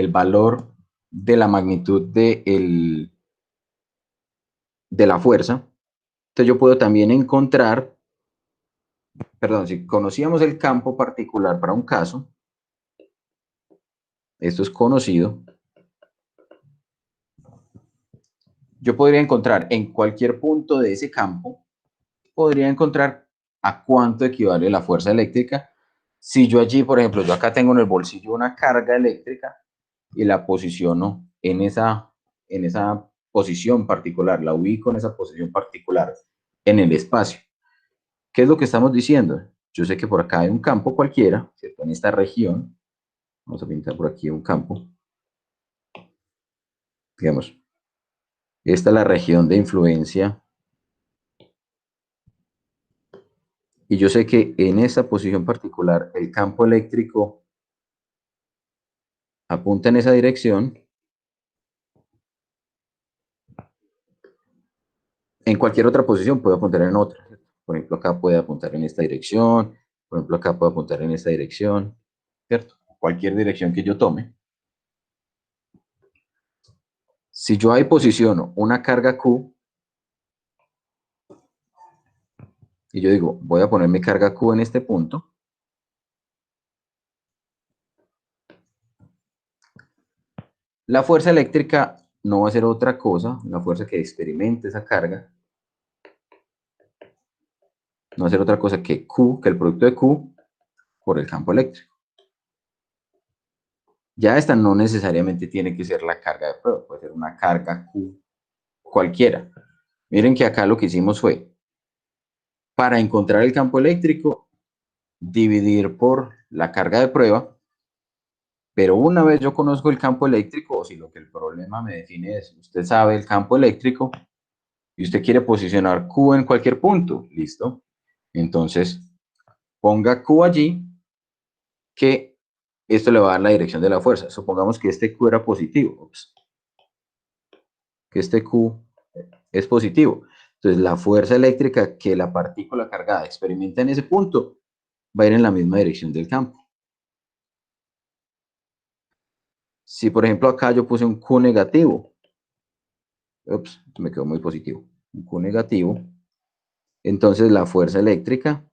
valor de la magnitud de la fuerza, entonces yo puedo también encontrar, perdón, si conocíamos el campo particular para un caso, esto es conocido, yo podría encontrar en cualquier punto de ese campo, podría encontrar a cuánto equivale la fuerza eléctrica. Si yo allí, por ejemplo, yo acá tengo en el bolsillo una carga eléctrica y la posiciono en esa posición particular, la ubico en esa posición particular en el espacio. ¿Qué es lo que estamos diciendo? Yo sé que por acá hay un campo cualquiera, ¿cierto? En esta región, vamos a pintar por aquí un campo, digamos, esta es la región de influencia, y yo sé que en esa posición particular el campo eléctrico apunta en esa dirección. En cualquier otra posición puede apuntar en otra. Por ejemplo, acá puede apuntar en esta dirección, por ejemplo, acá puede apuntar en esta dirección, ¿cierto? Cualquier dirección que yo tome. Si yo ahí posiciono una carga Q, y yo digo, voy a poner mi carga Q en este punto, la fuerza eléctrica no va a ser otra cosa, la fuerza que experimente esa carga, no va a ser otra cosa que Q, que el producto de Q por el campo eléctrico. Ya esta no necesariamente tiene que ser la carga de prueba, puede ser una carga Q cualquiera. Miren que acá lo que hicimos fue, para encontrar el campo eléctrico, dividir por la carga de prueba, pero una vez yo conozco el campo eléctrico, o si lo que el problema me define es, usted sabe el campo eléctrico, y usted quiere posicionar Q en cualquier punto, ¿listo? Entonces, ponga Q allí, que esto le va a dar la dirección de la fuerza. Supongamos que este Q era positivo. Ups. Que este Q es positivo. Entonces, la fuerza eléctrica que la partícula cargada experimenta en ese punto va a ir en la misma dirección del campo. Si, por ejemplo, acá yo puse un Q negativo, ups, me quedó muy positivo, un Q negativo, entonces la fuerza eléctrica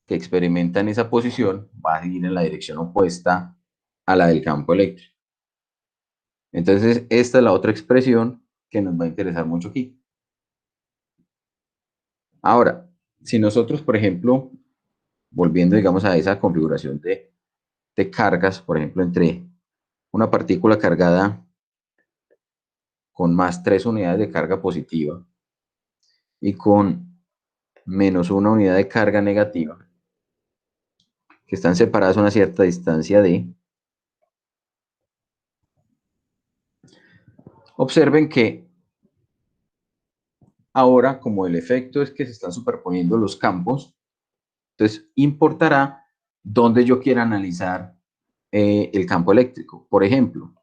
que experimenta en esa posición va a ir en la dirección opuesta a la del campo eléctrico. Entonces, esta es la otra expresión que nos va a interesar mucho aquí. Ahora, si nosotros, por ejemplo, volviendo, digamos, a esa configuración de cargas, por ejemplo, entre una partícula cargada con más 3 unidades de carga positiva y con menos 1 unidad de carga negativa, que están separadas a una cierta distancia d, observen que ahora, como el efecto es que se están superponiendo los campos, entonces importará dónde yo quiera analizar el campo eléctrico. Por ejemplo,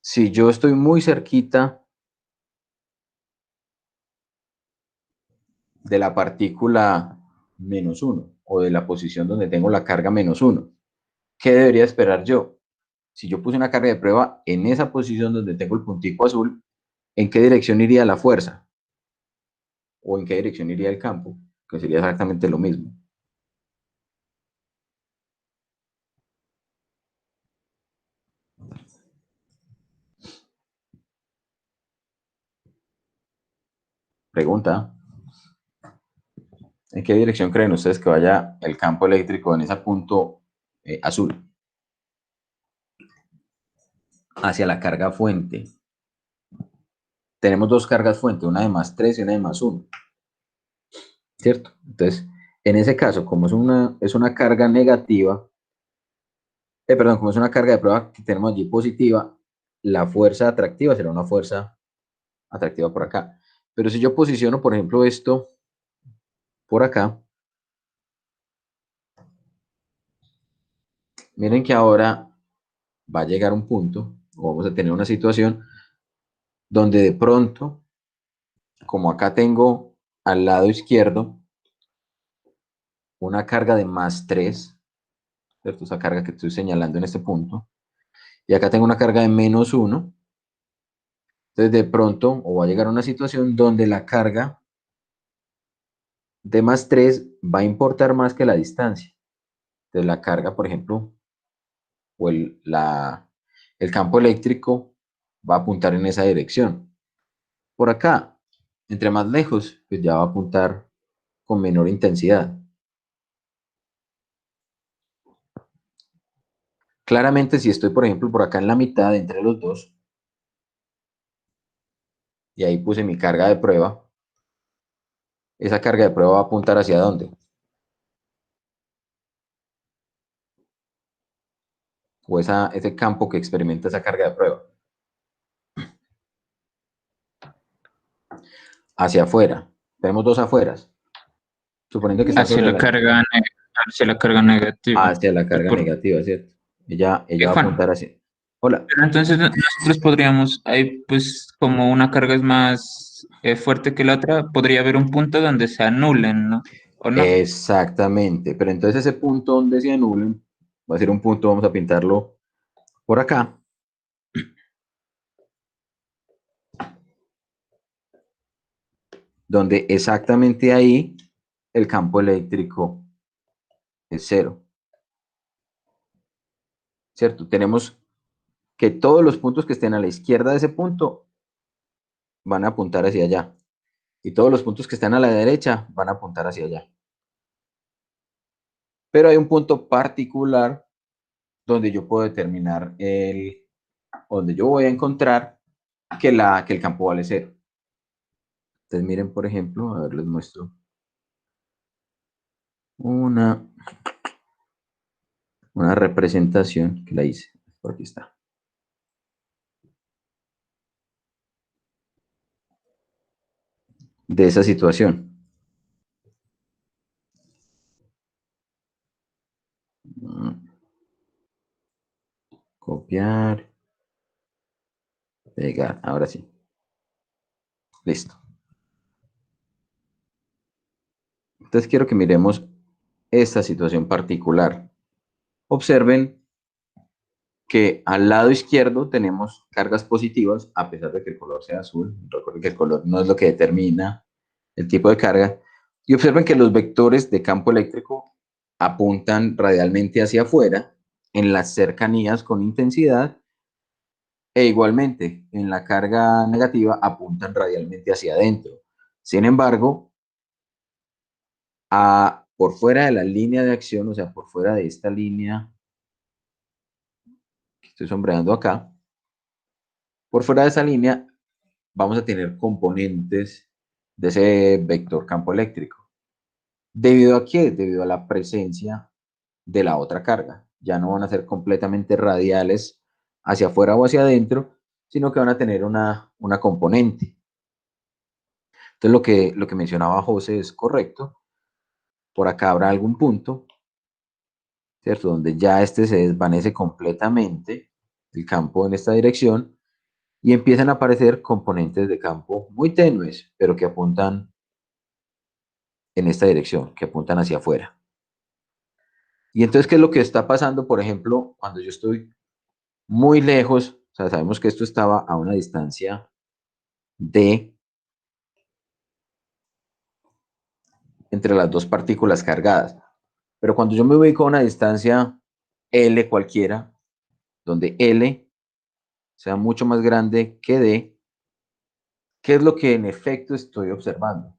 si yo estoy muy cerquita de la partícula menos 1 o de la posición donde tengo la carga menos 1, ¿qué debería esperar yo? Si yo puse una carga de prueba en esa posición donde tengo el puntico azul, ¿en qué dirección iría la fuerza? ¿O en qué dirección iría el campo? Que sería exactamente lo mismo. Pregunta. ¿En qué dirección creen ustedes que vaya el campo eléctrico en ese punto azul? Hacia la carga fuente. Tenemos dos cargas fuente, una de más 3 y una de más 1. ¿Cierto? Entonces, en ese caso, como es una carga negativa, perdón, como es una carga de prueba que tenemos allí positiva, la fuerza atractiva será una fuerza atractiva por acá. Pero si yo posiciono, por ejemplo, esto por acá, miren que ahora va a llegar un punto, o vamos a tener una situación, donde de pronto, como acá tengo al lado izquierdo una carga de más 3, ¿cierto? Esa carga que estoy señalando en este punto, y acá tengo una carga de menos 1, entonces de pronto, o va a llegar a una situación donde la carga de más 3 va a importar más que la distancia. Entonces la carga, por ejemplo, o el campo eléctrico va a apuntar en esa dirección. Por acá, entre más lejos, pues ya va a apuntar con menor intensidad. Claramente, si estoy, por ejemplo, por acá en la mitad entre los dos, y ahí puse mi carga de prueba, esa carga de prueba va a apuntar hacia dónde. O ese campo que experimenta esa carga de prueba. Hacia afuera. Tenemos dos afueras. Suponiendo que está Hacia sobre la carga, hacia la carga negativa. hacia la Y carga negativa, ¿cierto? Ella va a Juan, apuntar hacia. Hola. pero entonces nosotros podríamos, ahí pues como una carga es más fuerte que la otra, podría haber un punto donde se anulen, ¿no? ¿O no? Exactamente. Pero entonces ese punto donde se anulen va a ser un punto, vamos a pintarlo por acá. Donde exactamente ahí el campo eléctrico es cero. ¿Cierto? Tenemos que todos los puntos que estén a la izquierda de ese punto van a apuntar hacia allá. Y todos los puntos que están a la derecha van a apuntar hacia allá. Pero hay un punto particular donde yo puedo determinar donde yo voy a encontrar que el campo vale cero. Entonces miren, por ejemplo, a ver, les muestro una representación que la hice. Por aquí está. De esa situación. Copiar. Pegar. Ahora sí. Listo. Entonces quiero que miremos esta situación particular. Observen que al lado izquierdo tenemos cargas positivas, a pesar de que el color sea azul. Recuerden que el color no es lo que determina el tipo de carga. Y observen que los vectores de campo eléctrico apuntan radialmente hacia afuera, en las cercanías con intensidad, e igualmente en la carga negativa apuntan radialmente hacia adentro. Sin embargo, por fuera de la línea de acción, o sea, por fuera de esta línea que estoy sombreando acá, por fuera de esa línea vamos a tener componentes de ese vector campo eléctrico. ¿Debido a qué? Debido a la presencia de la otra carga. Ya no van a ser completamente radiales hacia afuera o hacia adentro, sino que van a tener una componente. Entonces lo que mencionaba José es correcto. Por acá habrá algún punto, ¿cierto? Donde ya se desvanece completamente el campo en esta dirección y empiezan a aparecer componentes de campo muy tenues, pero que apuntan en esta dirección, que apuntan hacia afuera. Y entonces, ¿qué es lo que está pasando? Por ejemplo, cuando yo estoy muy lejos, o sea, sabemos que esto estaba a una distancia d entre las dos partículas cargadas. Pero cuando yo me ubico a una distancia L cualquiera, donde L sea mucho más grande que D, ¿qué es lo que en efecto estoy observando?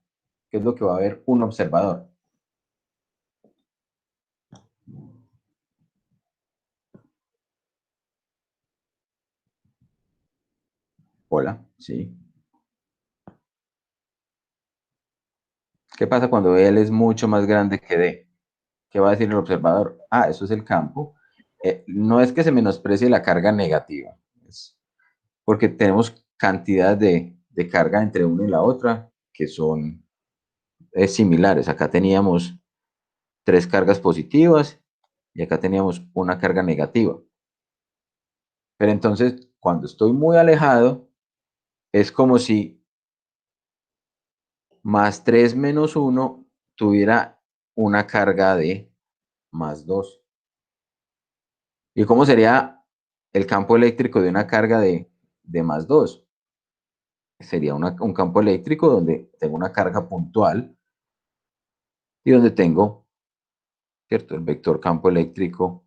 ¿Qué es lo que va a ver un observador? Hola, ¿sí? ¿Qué pasa cuando L es mucho más grande que D? ¿Qué va a decir el observador? Ah, eso es el campo. No es que se menosprecie la carga negativa, es porque tenemos cantidad de carga entre una y la otra que son similares. Acá teníamos 3 cargas positivas y acá teníamos una carga negativa. Pero entonces, cuando estoy muy alejado, es como si más 3 menos 1 tuviera una carga de más 2. ¿Y cómo sería el campo eléctrico de una carga de más 2? Sería un campo eléctrico donde tengo una carga puntual y donde tengo, ¿cierto?, el vector campo eléctrico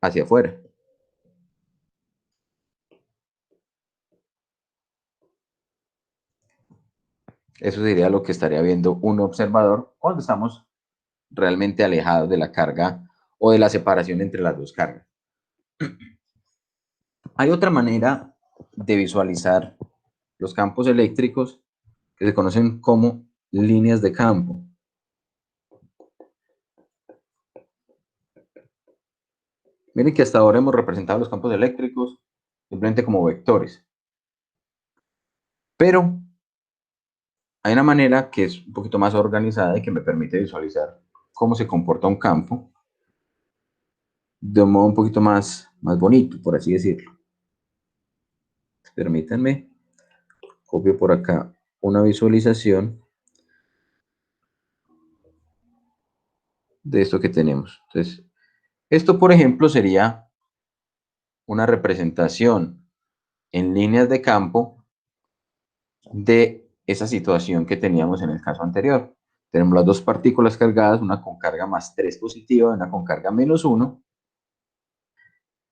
hacia afuera. Eso sería lo que estaría viendo un observador cuando estamos realmente alejados de la carga o de la separación entre las dos cargas. Hay otra manera de visualizar los campos eléctricos que se conocen como líneas de campo. Miren que hasta ahora hemos representado los campos eléctricos simplemente como vectores. Pero hay una manera que es un poquito más organizada y que me permite visualizar cómo se comporta un campo de un modo un poquito más bonito, por así decirlo. Permítanme, copio por acá una visualización de esto que tenemos. Entonces, esto, por ejemplo, sería una representación en líneas de campo de esa situación que teníamos en el caso anterior. Tenemos las dos partículas cargadas, una con carga más 3 positiva y una con carga menos 1.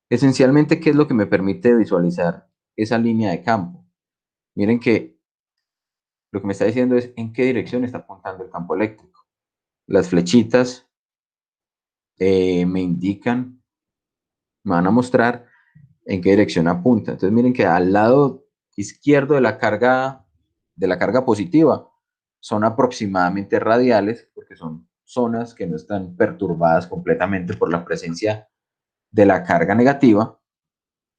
Esencialmente, ¿qué es lo que me permite visualizar esa línea de campo? Miren que lo que me está diciendo es en qué dirección está apuntando el campo eléctrico. Las flechitas me indican, me van a mostrar en qué dirección apunta. Entonces miren que al lado izquierdo de la carga positiva son aproximadamente radiales, porque son zonas que no están perturbadas completamente por la presencia de la carga negativa,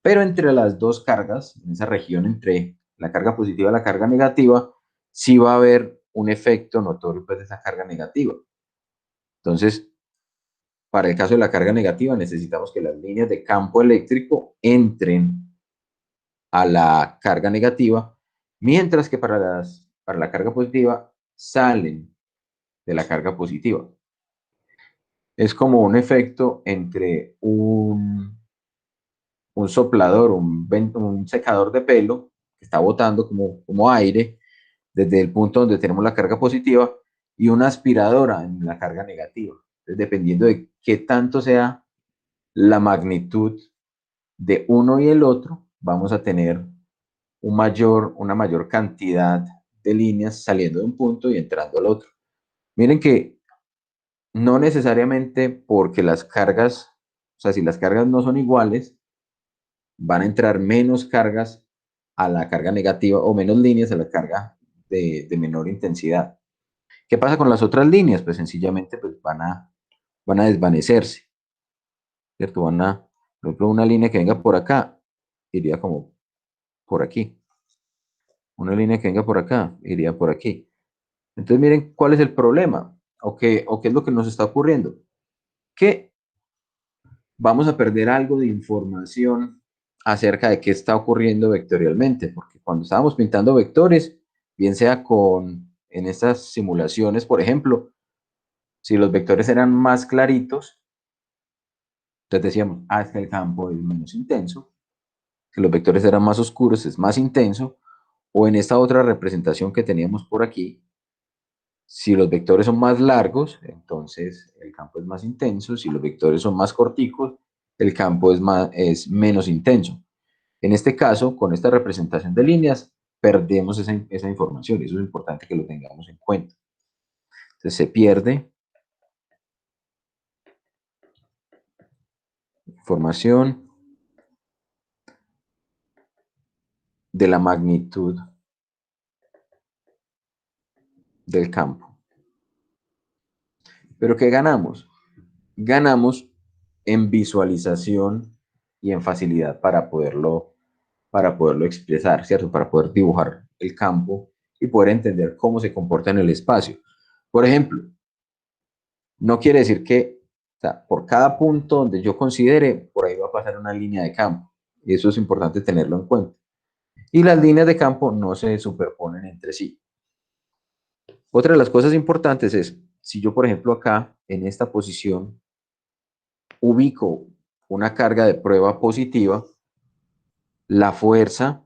pero entre las dos cargas, en esa región entre la carga positiva y la carga negativa, sí va a haber un efecto notorio pues, de esa carga negativa. Entonces, para el caso de la carga negativa, necesitamos que las líneas de campo eléctrico entren a la carga negativa, mientras que para la carga positiva salen de la carga positiva. Es como un efecto entre un soplador, un secador de pelo que está botando como aire desde el punto donde tenemos la carga positiva y una aspiradora en la carga negativa. Entonces, dependiendo de qué tanto sea la magnitud de uno y el otro, vamos a tener una mayor cantidad de líneas saliendo de un punto y entrando al otro. Miren que no necesariamente porque las cargas, o sea, si las cargas no son iguales, van a entrar menos cargas a la carga negativa o menos líneas a la carga de menor intensidad. ¿Qué pasa con las otras líneas? Pues sencillamente pues van a desvanecerse, ¿cierto? Por ejemplo, una línea que venga por acá, iría como por aquí. Una línea que venga por acá, iría por aquí. Entonces miren cuál es el problema o qué es lo que nos está ocurriendo. Que vamos a perder algo de información acerca de qué está ocurriendo vectorialmente, porque cuando estábamos pintando vectores, bien sea en estas simulaciones, por ejemplo, si los vectores eran más claritos, entonces decíamos, es que el campo es menos intenso, que los vectores eran más oscuros, es más intenso, o en esta otra representación que teníamos por aquí, si los vectores son más largos, entonces el campo es más intenso. Si los vectores son más corticos, el campo es menos intenso. En este caso, con esta representación de líneas, perdemos esa información y eso es importante que lo tengamos en cuenta. Entonces se pierde información de la magnitud del campo. ¿Pero qué ganamos? Ganamos en visualización y en facilidad para poderlo expresar, ¿cierto? Para poder dibujar el campo y poder entender cómo se comporta en el espacio. Por ejemplo, no quiere decir que por cada punto donde yo considere, por ahí va a pasar una línea de campo. Y eso es importante tenerlo en cuenta. Y las líneas de campo no se superponen entre sí. Otra de las cosas importantes es, si yo, por ejemplo, acá, en esta posición, ubico una carga de prueba positiva, la fuerza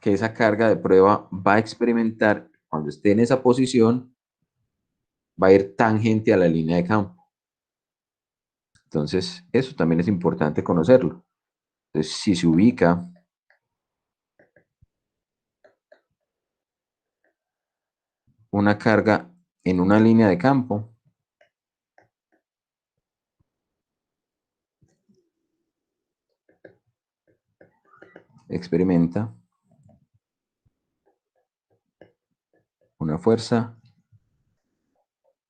que esa carga de prueba va a experimentar cuando esté en esa posición va a ir tangente a la línea de campo. Entonces, eso también es importante conocerlo. Entonces, si se ubica una carga en una línea de campo, experimenta una fuerza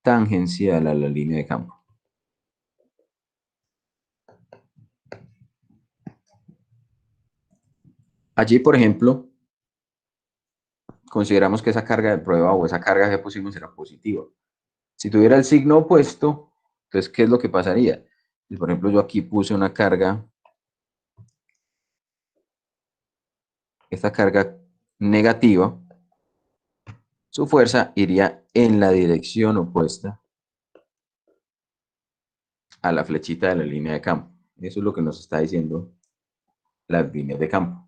tangencial a la línea de campo. Allí, por ejemplo, consideramos que esa carga de prueba o esa carga que pusimos era positiva. Si tuviera el signo opuesto, entonces, ¿qué es lo que pasaría? Si, por ejemplo, yo aquí puse una carga, esta carga negativa, su fuerza iría en la dirección opuesta a la flechita de la línea de campo. Eso es lo que nos está diciendo las líneas de campo.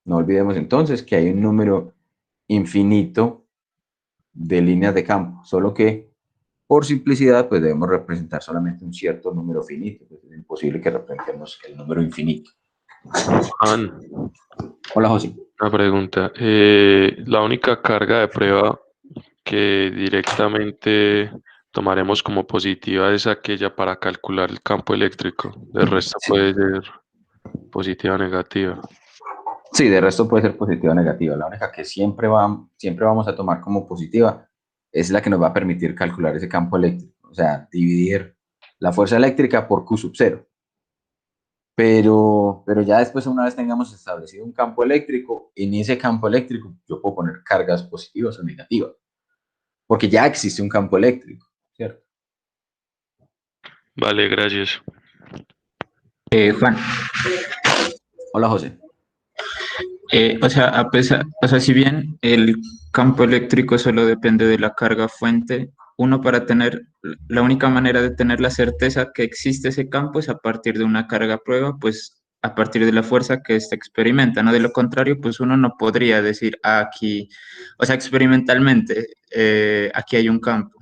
No olvidemos entonces que hay un número infinito de líneas de campo, solo que por simplicidad pues debemos representar solamente un cierto número finito, pues es imposible que representemos el número infinito. Juan, Hola, José. una pregunta. La única carga de prueba que directamente tomaremos como positiva es aquella para calcular el campo eléctrico. El resto Sí. puede ser positiva o negativa. Sí, de resto puede ser positiva o negativa. La única que siempre vamos a tomar como positiva es la que nos va a permitir calcular ese campo eléctrico, o sea, dividir la fuerza eléctrica por Q sub 0. Pero ya después, una vez tengamos establecido un campo eléctrico, en ese campo eléctrico yo puedo poner cargas positivas o negativas, porque ya existe un campo eléctrico, ¿cierto? Vale, gracias. Juan, Hola, José. o sea, si bien el campo eléctrico solo depende de la carga fuente, uno para tener, la única manera de tener la certeza que existe ese campo es a partir de una carga prueba, pues a partir de la fuerza que éste experimenta, ¿no? De lo contrario, pues uno no podría decir, aquí, o sea, experimentalmente, aquí hay un campo,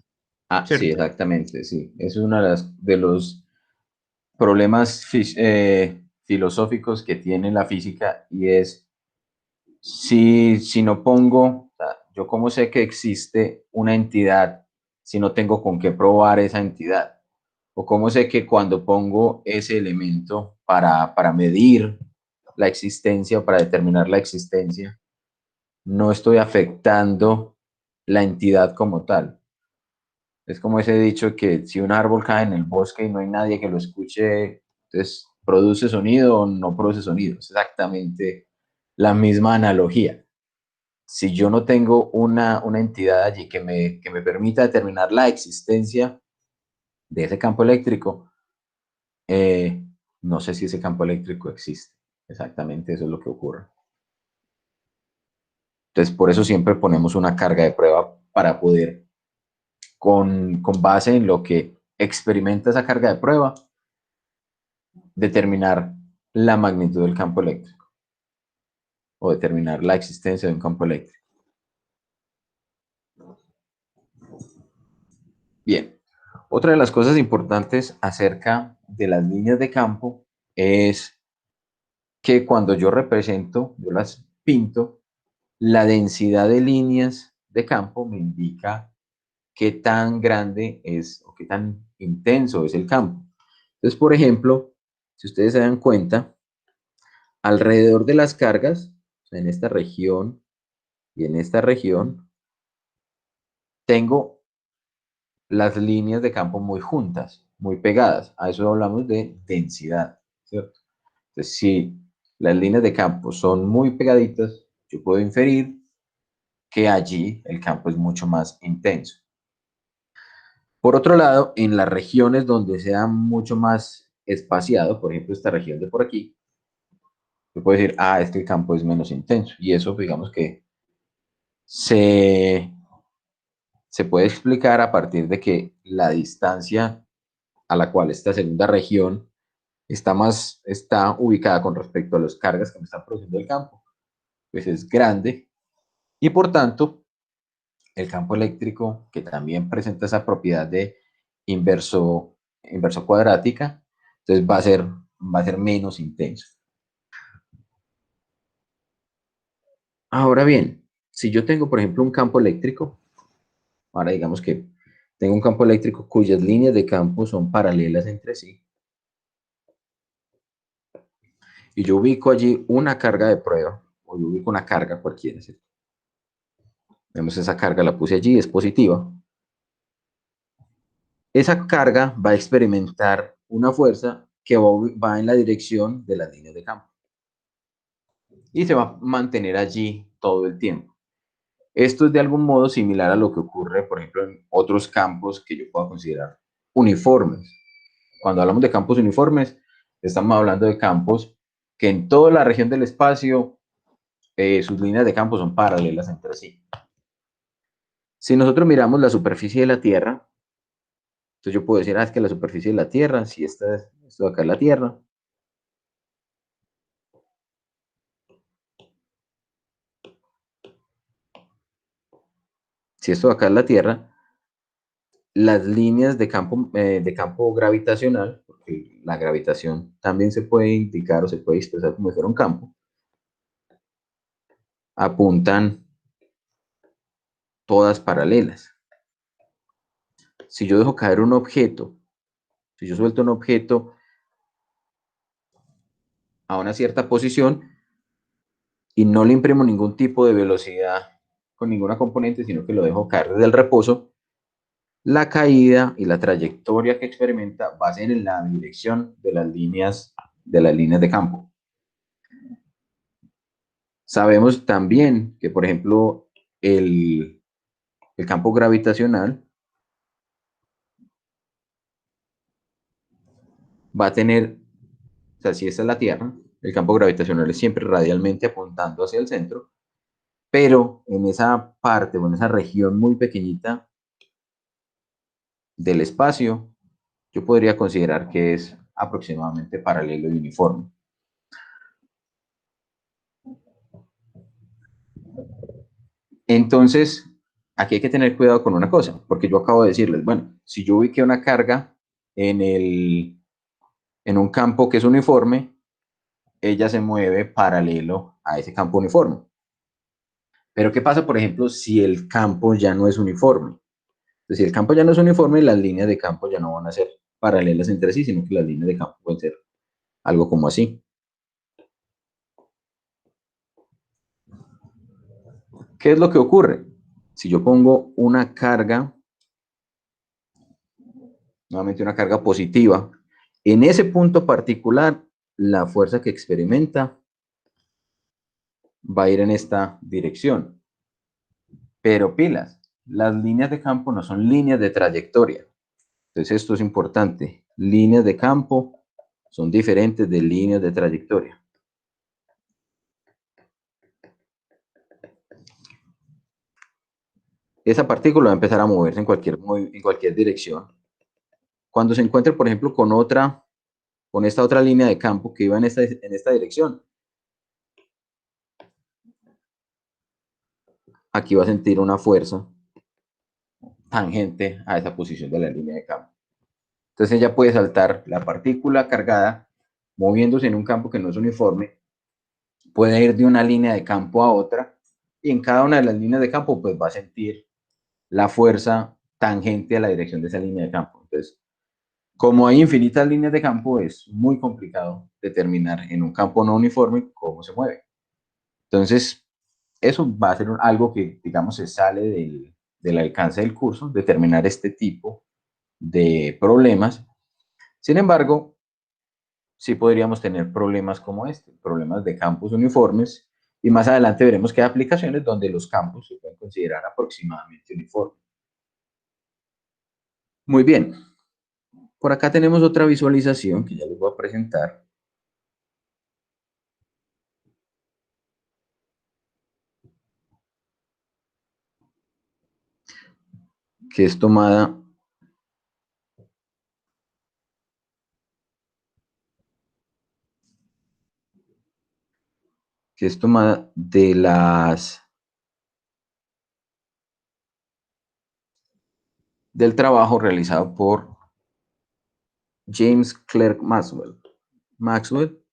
Ah, sí, ¿cierto? exactamente, sí. Es uno de los problemas filosóficos que tiene la física y es si no pongo, o sea, yo cómo sé que existe una entidad si no tengo con qué probar esa entidad, o cómo sé que cuando pongo ese elemento para medir la existencia o para determinar la existencia, no estoy afectando la entidad como tal. Es como ese dicho que si un árbol cae en el bosque y no hay nadie que lo escuche, entonces produce sonido o no produce sonido. Es exactamente la misma analogía. Si yo no tengo una entidad allí que me permita determinar la existencia de ese campo eléctrico, eh, no sé si ese campo eléctrico existe. Exactamente eso es lo que ocurre. Entonces, por eso siempre ponemos una carga de prueba para poder, con base en lo que experimenta esa carga de prueba, determinar la magnitud del campo eléctrico o determinar la existencia de un campo eléctrico. Bien, otra de las cosas importantes acerca de las líneas de campo es que cuando yo represento, yo las pinto, la densidad de líneas de campo me indica qué tan grande es o qué tan intenso es el campo. Entonces, por ejemplo, si ustedes se dan cuenta, alrededor de las cargas, en esta región y en esta región, tengo las líneas de campo muy juntas, muy pegadas. A eso hablamos de densidad, ¿cierto? Entonces, si las líneas de campo son muy pegaditas, yo puedo inferir que allí el campo es mucho más intenso. Por otro lado, en las regiones donde sea mucho más espaciado, por ejemplo, esta región de por aquí, yo puedo decir, es que el campo es menos intenso. Y eso, digamos que se, se puede explicar a partir de que la distancia a la cual esta segunda región está ubicada con respecto a las cargas que me están produciendo el campo, pues es grande y por tanto el campo eléctrico, que también presenta esa propiedad de inverso cuadrática, entonces va a ser menos intenso. Ahora bien, si yo tengo, por ejemplo, un campo eléctrico Ahora digamos que tengo un campo eléctrico cuyas líneas de campo son paralelas entre sí. Y yo ubico allí una carga de prueba, o yo ubico una carga cualquiera, ¿cierto? Vemos esa carga, la puse allí, es positiva. Esa carga va a experimentar una fuerza que va en la dirección de las líneas de campo. Y se va a mantener allí todo el tiempo. Esto es de algún modo similar a lo que ocurre, por ejemplo, en otros campos que yo pueda considerar uniformes. Cuando hablamos de campos uniformes, estamos hablando de campos que en toda la región del espacio sus líneas de campo son paralelas entre sí. Si nosotros miramos la superficie de la Tierra, entonces yo puedo decir, es que la superficie de la Tierra, si esto de acá es la Tierra, si esto de acá es la Tierra, las líneas de campo gravitacional, porque la gravitación también se puede indicar o se puede expresar como si fuera un campo, apuntan todas paralelas. Si yo dejo caer un objeto, si yo suelto un objeto a una cierta posición y no le imprimo ningún tipo de velocidad con ninguna componente, sino que lo dejo caer desde el reposo, la caída y la trayectoria que experimenta va a ser en la dirección de las líneas de campo. Sabemos también que, por ejemplo, el campo gravitacional va a tener, o sea, si esta es la Tierra, el campo gravitacional es siempre radialmente apuntando hacia el centro, pero en esa parte o en esa región muy pequeñita del espacio, yo podría considerar que es aproximadamente paralelo y uniforme. Entonces, aquí hay que tener cuidado con una cosa, porque yo acabo de decirles, bueno, si yo ubiqué una carga en un campo que es uniforme, ella se mueve paralelo a ese campo uniforme. Pero ¿qué pasa, por ejemplo, si el campo ya no es uniforme? Entonces, si el campo ya no es uniforme, las líneas de campo ya no van a ser paralelas entre sí, sino que las líneas de campo pueden ser algo como así. ¿Qué es lo que ocurre? Si yo pongo una carga, nuevamente una carga positiva, en ese punto particular, la fuerza que experimenta va a ir en esta dirección. Pero pilas, las líneas de campo no son líneas de trayectoria. Entonces esto es importante. Líneas de campo son diferentes de líneas de trayectoria. Esa partícula va a empezar a moverse en cualquier dirección. Cuando se encuentre, por ejemplo, con esta otra línea de campo que iba en esta dirección, aquí va a sentir una fuerza tangente a esa posición de la línea de campo. Entonces ella puede saltar la partícula cargada, moviéndose en un campo que no es uniforme, puede ir de una línea de campo a otra, y en cada una de las líneas de campo pues va a sentir la fuerza tangente a la dirección de esa línea de campo. Entonces, como hay infinitas líneas de campo, es muy complicado determinar en un campo no uniforme cómo se mueve. Entonces, eso va a ser algo que, digamos, se sale del alcance del curso, determinar este tipo de problemas. Sin embargo, sí podríamos tener problemas como este, problemas de campos uniformes, y más adelante veremos que hay aplicaciones donde los campos se pueden considerar aproximadamente uniformes. Muy bien, por acá tenemos otra visualización que ya les voy a presentar. Que es tomada del trabajo realizado por James Clerk Maxwell. Maxwell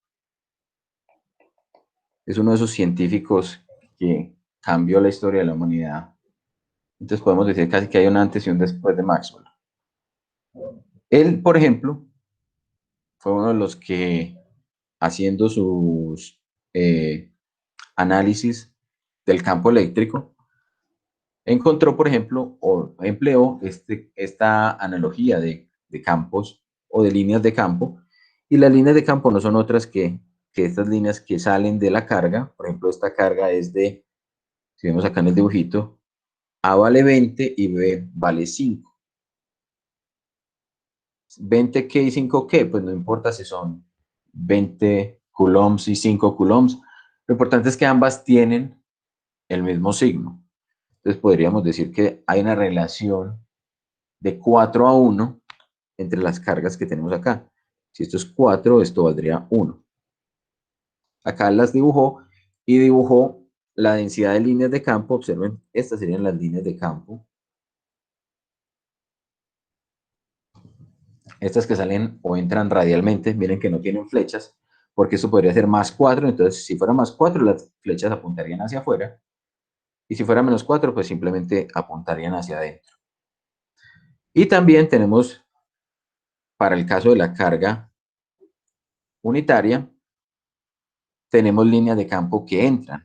es uno de esos científicos que cambió la historia de la humanidad Entonces podemos decir casi que hay un antes y un después de Maxwell. Él, por ejemplo, fue uno de los que, haciendo sus análisis del campo eléctrico, encontró, por ejemplo, o empleó esta analogía de campos o de líneas de campo, y las líneas de campo no son otras que estas líneas que salen de la carga. Por ejemplo, esta carga es de, si vemos acá en el dibujito, A vale 20 y B vale 5. 20 qué y 5 qué, pues no importa si son 20 coulombs y 5 coulombs. Lo importante es que ambas tienen el mismo signo. Entonces podríamos decir que hay una relación de 4:1 entre las cargas que tenemos acá. Si esto es 4, esto valdría 1. Acá las dibujó y dibujó la densidad de líneas de campo. Observen, estas serían las líneas de campo. Estas que salen o entran radialmente, miren que no tienen flechas, porque eso podría ser +4. Entonces, si fuera +4, las flechas apuntarían hacia afuera. Y si fuera -4, pues simplemente apuntarían hacia adentro. Y también tenemos, para el caso de la carga unitaria, tenemos líneas de campo que entran.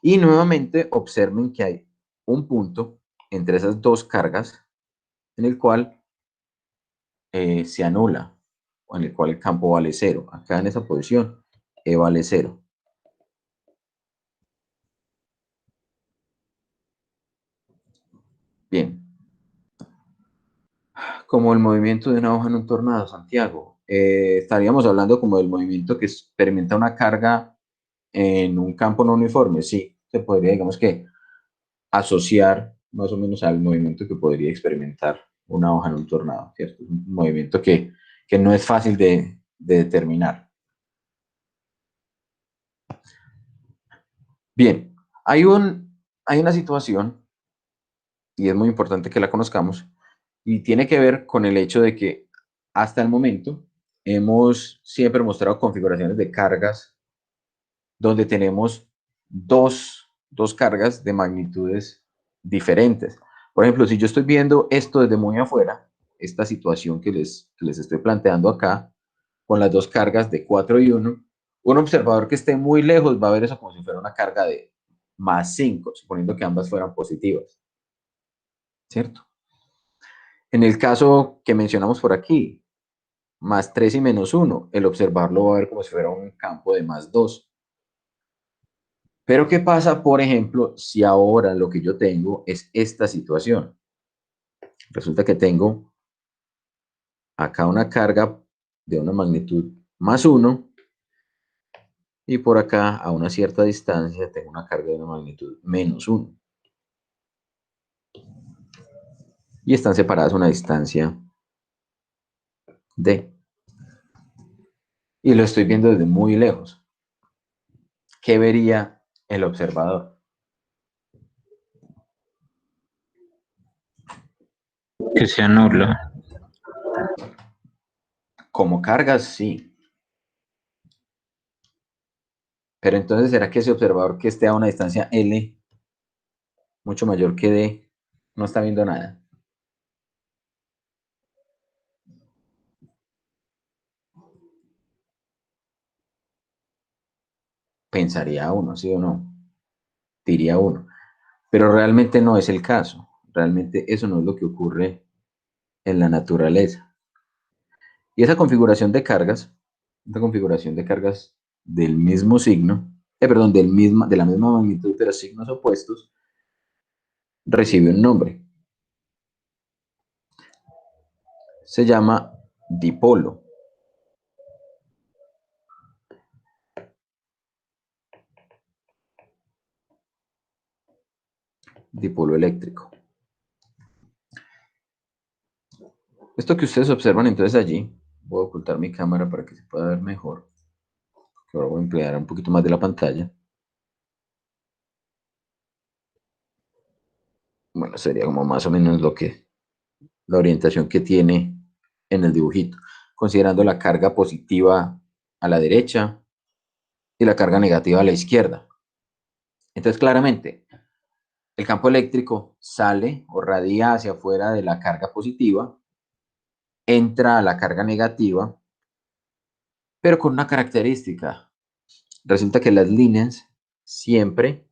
Y nuevamente observen que hay un punto entre esas dos cargas en el cual se anula, o en el cual el campo vale 0. Acá en esa posición, E vale 0. Bien. Como el movimiento de una hoja en un tornado, Santiago. Estaríamos hablando como del movimiento que experimenta una carga en un campo no uniforme. Sí, se podría, digamos que, asociar más o menos al movimiento que podría experimentar una hoja en un tornado, ¿cierto? Un movimiento que no es fácil de determinar. Bien, hay una situación, y es muy importante que la conozcamos, y tiene que ver con el hecho de que hasta el momento hemos siempre mostrado configuraciones de cargas donde tenemos dos cargas de magnitudes diferentes. Por ejemplo, si yo estoy viendo esto desde muy afuera, esta situación que les estoy planteando acá, con las dos cargas de 4 y 1, un observador que esté muy lejos va a ver eso como si fuera una carga de +5, suponiendo que ambas fueran positivas, ¿cierto? En el caso que mencionamos por aquí, +3 y -1, el observador lo va a ver como si fuera un campo de +2. Pero ¿qué pasa, por ejemplo, si ahora lo que yo tengo es esta situación? Resulta que tengo acá una carga de una magnitud +1 y por acá a una cierta distancia tengo una carga de una magnitud -1. Y están separadas a una distancia d. Y lo estoy viendo desde muy lejos. ¿Qué vería el observador? Que se anula. Como cargas, sí. Pero entonces, ¿será que ese observador que esté a una distancia L mucho mayor que D no está viendo nada? Pensaría uno, ¿sí o no? Diría uno. Pero realmente no es el caso. Realmente eso no es lo que ocurre en la naturaleza. Y esa configuración de cargas, del mismo signo, perdón, de la misma magnitud, pero signos opuestos, recibe un nombre. Se llama dipolo. Dipolo eléctrico. Esto que ustedes observan entonces allí, voy a ocultar mi cámara para que se pueda ver mejor. Ahora voy a emplear un poquito más de la pantalla. Bueno, sería como más o menos la orientación que tiene en el dibujito, considerando la carga positiva a la derecha y la carga negativa a la izquierda. Entonces, claramente, el campo eléctrico sale o radia hacia afuera de la carga positiva, entra a la carga negativa, pero con una característica. Resulta que las líneas siempre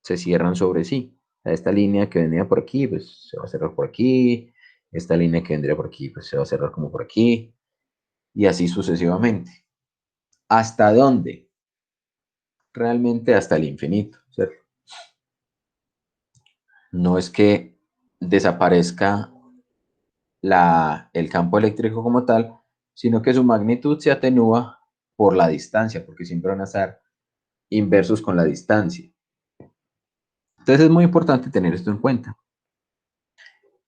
se cierran sobre sí. O sea, esta línea que venía por aquí, pues se va a cerrar por aquí. Esta línea que vendría por aquí, pues se va a cerrar como por aquí. Y así sucesivamente. ¿Hasta dónde? Realmente hasta el infinito, ¿cierto? No es que desaparezca el campo eléctrico como tal, sino que su magnitud se atenúa por la distancia, porque siempre van a estar inversos con la distancia. Entonces es muy importante tener esto en cuenta.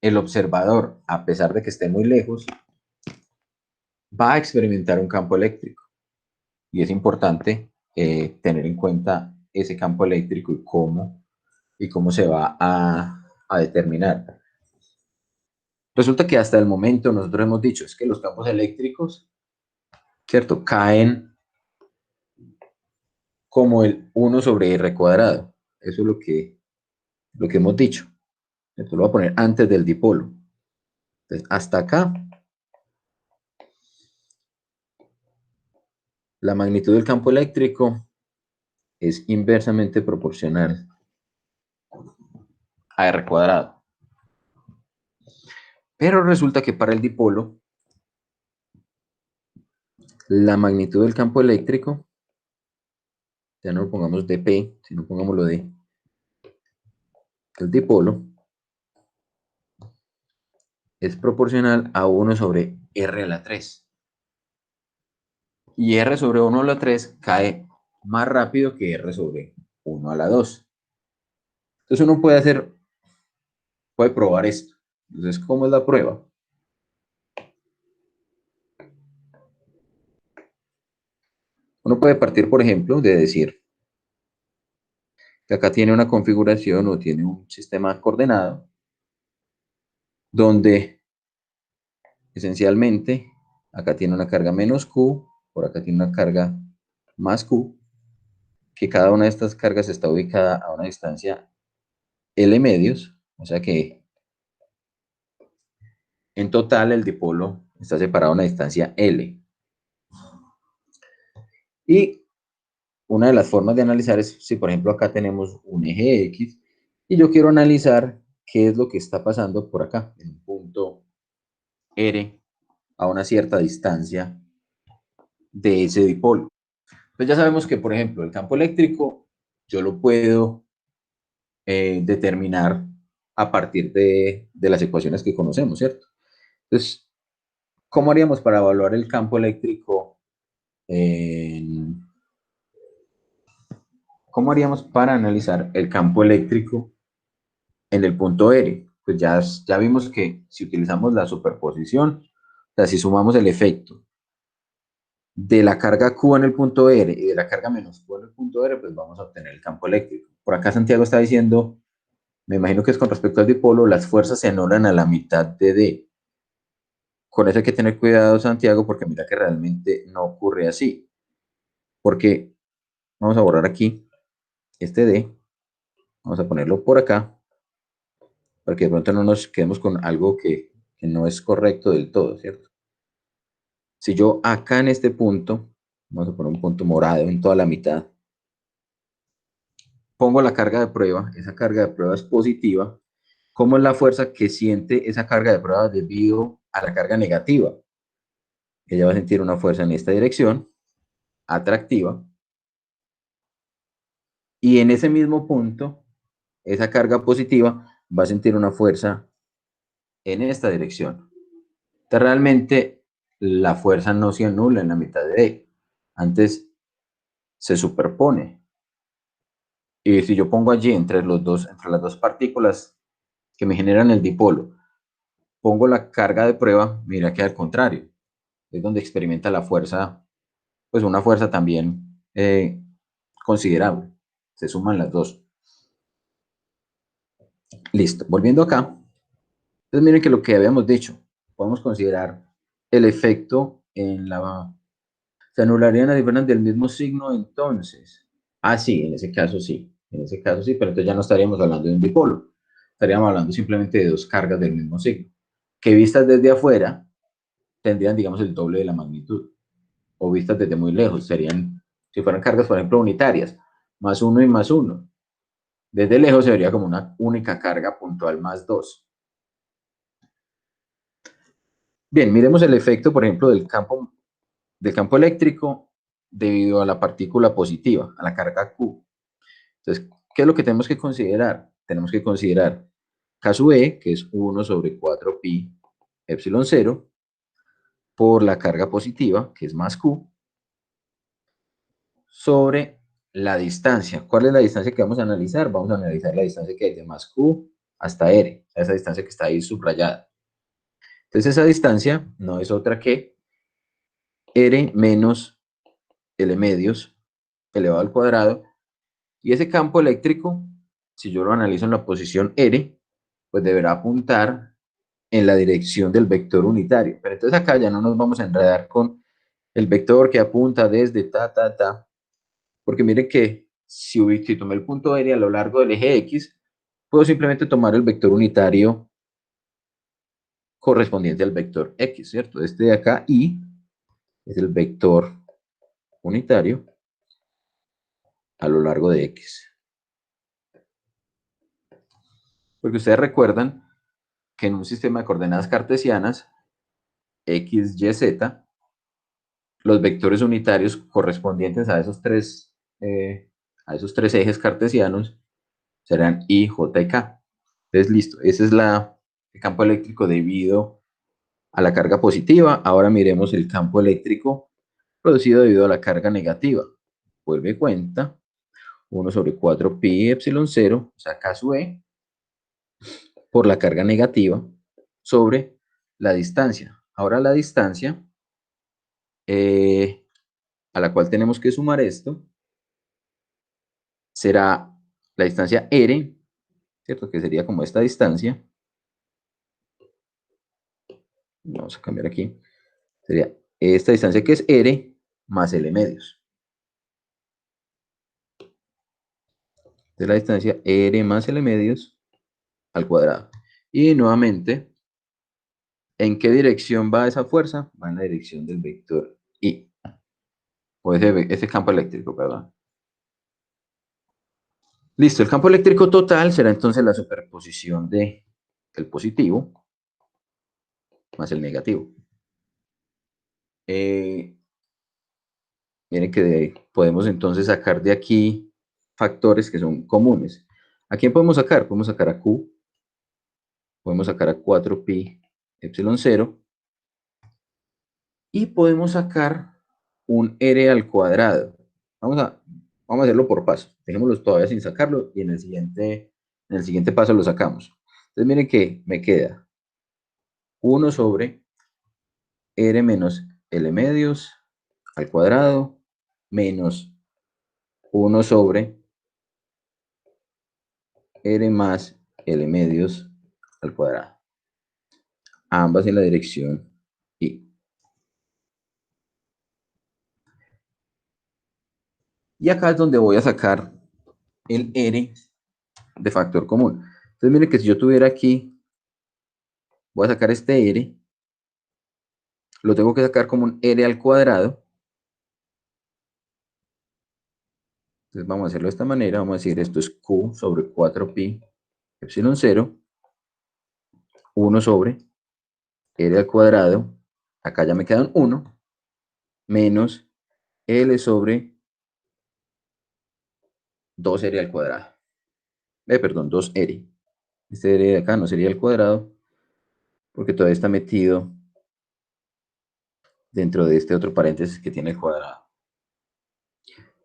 El observador, a pesar de que esté muy lejos, va a experimentar un campo eléctrico. Y es importante tener en cuenta ese campo eléctrico y cómo se va a determinar. Resulta que hasta el momento nosotros hemos dicho es que los campos eléctricos, ¿cierto? Caen como el 1 sobre r cuadrado. Eso es lo que hemos dicho. Esto lo voy a poner antes del dipolo. Entonces, hasta acá, la magnitud del campo eléctrico es inversamente proporcional a r cuadrado. Pero resulta que para el dipolo, la magnitud del campo eléctrico, ya no lo pongamos dp, sino pongámoslo de el dipolo, es proporcional a 1 sobre r a la 3. Y r sobre 1 a la 3 cae más rápido que r sobre 1 a la 2. Entonces uno puede probar esto. Entonces, ¿cómo es la prueba? Uno puede partir, por ejemplo, de decir que acá tiene una configuración o tiene un sistema coordenado donde esencialmente acá tiene una carga menos Q, por acá tiene una carga más Q, que cada una de estas cargas está ubicada a una distancia L medios, o sea que en total el dipolo está separado a una distancia L. Y una de las formas de analizar es si, por ejemplo, acá tenemos un eje X y yo quiero analizar qué es lo que está pasando por acá, en un punto R a una cierta distancia de ese dipolo. Entonces ya sabemos que, por ejemplo, el campo eléctrico yo lo puedo determinar a partir de las ecuaciones que conocemos, ¿cierto? Entonces, ¿cómo haríamos para evaluar el campo eléctrico? ¿Cómo haríamos para analizar el campo eléctrico en el punto R? Pues ya vimos que si utilizamos la superposición, o sea, si sumamos el efecto de la carga Q en el punto R y de la carga menos Q en el punto R, pues vamos a obtener el campo eléctrico. Por acá Santiago está diciendo, me imagino que es con respecto al dipolo, las fuerzas se anulan a la mitad de D. Con eso hay que tener cuidado, Santiago, porque mira que realmente no ocurre así. Porque vamos a borrar aquí este D, vamos a ponerlo por acá, para que de pronto no nos quedemos con algo que no es correcto del todo, ¿cierto? Si yo acá en este punto, vamos a poner un punto morado en toda la mitad, pongo la carga de prueba, esa carga de prueba es positiva, ¿cómo es la fuerza que siente esa carga de prueba debido a la carga negativa? Ella va a sentir una fuerza en esta dirección, atractiva, y en ese mismo punto, esa carga positiva va a sentir una fuerza en esta dirección. Entonces, realmente la fuerza no se anula en la mitad de D, antes se superpone. Y si yo pongo allí entre las dos partículas que me generan el dipolo, pongo la carga de prueba, mira que al contrario, es donde experimenta la fuerza, pues una fuerza también considerable. Se suman las dos. Listo, volviendo acá. Entonces miren que lo que habíamos dicho, podemos considerar el efecto en la... ¿Se anularían las diferencias del mismo signo entonces? Ah, sí, en ese caso sí. En ese caso sí, pero entonces ya no estaríamos hablando de un dipolo. Estaríamos hablando simplemente de dos cargas del mismo signo, que vistas desde afuera tendrían, digamos, el doble de la magnitud. O vistas desde muy lejos, serían, si fueran cargas, por ejemplo, unitarias, más uno y más uno. Desde lejos se vería como una única carga puntual más 2. Bien, miremos el efecto, por ejemplo, del campo eléctrico debido a la partícula positiva, a la carga Q. Entonces, ¿qué es lo que tenemos que considerar? Tenemos que considerar K sub E, que es 1 sobre 4 pi epsilon 0, por la carga positiva, que es más Q, sobre la distancia. ¿Cuál es la distancia que vamos a analizar? Vamos a analizar la distancia que hay de más Q hasta R, esa distancia que está ahí subrayada. Entonces esa distancia no es otra que R menos L medios elevado al cuadrado. Y ese campo eléctrico, si yo lo analizo en la posición R, pues deberá apuntar en la dirección del vector unitario. Pero entonces acá ya no nos vamos a enredar con el vector que apunta desde ta, porque miren que si tomé el punto R a lo largo del eje X, puedo simplemente tomar el vector unitario correspondiente al vector X, ¿cierto? Este de acá, Y, es el vector unitario a lo largo de X. Porque ustedes recuerdan que en un sistema de coordenadas cartesianas, X, Y, Z, los vectores unitarios correspondientes a esos tres ejes cartesianos serán I, J y K. Entonces, listo. Ese es el campo eléctrico debido a la carga positiva. Ahora miremos el campo eléctrico producido debido a la carga negativa. Vuelve cuenta. 1 sobre 4 pi epsilon 0, o sea, K sub E, por la carga negativa sobre la distancia. Ahora la distancia a la cual tenemos que sumar esto será la distancia R, ¿cierto? Que sería como esta distancia. Vamos a cambiar aquí. Sería esta distancia que es R más L medios. De la distancia R más L medios al cuadrado. Y nuevamente, ¿en qué dirección va esa fuerza? Va en la dirección del vector I. O ese campo eléctrico, perdón. Listo, el campo eléctrico total será entonces la superposición del positivo más el negativo. Miren que podemos entonces sacar de aquí factores que son comunes. ¿A quién podemos sacar? Podemos sacar a Q, podemos sacar a 4pi epsilon 0 y podemos sacar un R al cuadrado. Vamos a hacerlo por paso. Dejémoslo todavía sin sacarlo y en el siguiente paso lo sacamos. Entonces miren que me queda 1 sobre R menos L medios al cuadrado menos 1 sobre R más L medios al cuadrado. Ambas en la dirección Y. Y acá es donde voy a sacar el R de factor común. Entonces miren que si yo tuviera aquí, voy a sacar este R, lo tengo que sacar como un R al cuadrado. Entonces vamos a hacerlo de esta manera, vamos a decir esto es Q sobre 4pi epsilon 0, 1 sobre R al cuadrado, acá ya me quedan 1, menos L sobre 2R al cuadrado. Perdón, 2R. Este R de acá no sería el cuadrado, porque todavía está metido dentro de este otro paréntesis que tiene el cuadrado.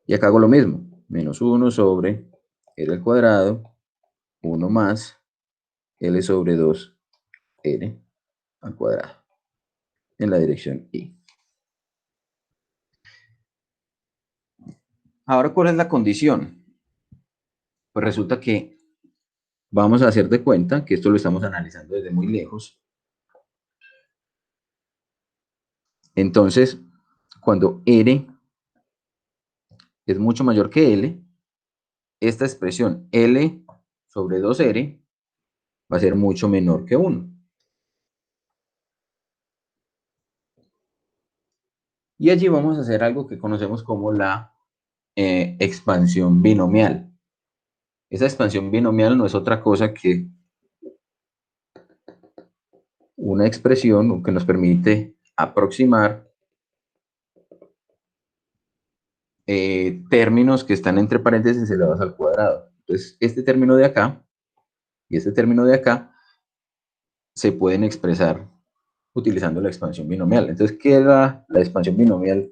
Y acá hago lo mismo, menos 1 sobre R al cuadrado, 1 más L sobre 2R al cuadrado, en la dirección Y. Ahora, ¿cuál es la condición? Pues resulta que vamos a hacer de cuenta que esto lo estamos analizando desde muy lejos. Entonces, cuando R es mucho mayor que L, esta expresión L sobre 2R va a ser mucho menor que 1. Y allí vamos a hacer algo que conocemos como la expansión binomial. Esa expansión binomial no es otra cosa que una expresión que nos permite aproximar términos que están entre paréntesis elevados al cuadrado. Entonces, este término de acá y este término de acá se pueden expresar utilizando la expansión binomial. Entonces, ¿qué era la expansión binomial?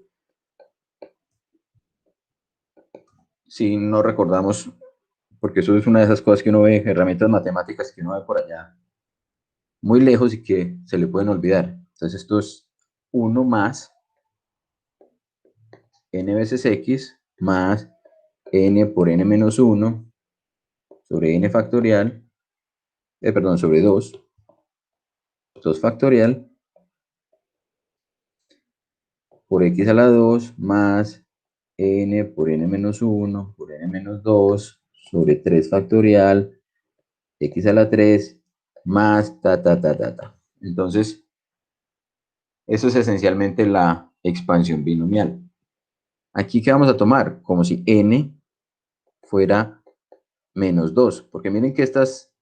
Si no recordamos, porque eso es una de esas cosas que uno ve, herramientas matemáticas que uno ve por allá muy lejos y que se le pueden olvidar. Entonces, esto es 1 más n veces x más n por n menos 1 sobre n factorial, sobre 2 factorial por x a la 2 más n por n menos 1 por n menos 2 sobre 3 factorial x a la 3 más ta. Entonces, eso es esencialmente la expansión binomial. Aquí, ¿qué vamos a tomar? Como si n fuera menos 2, porque miren que estas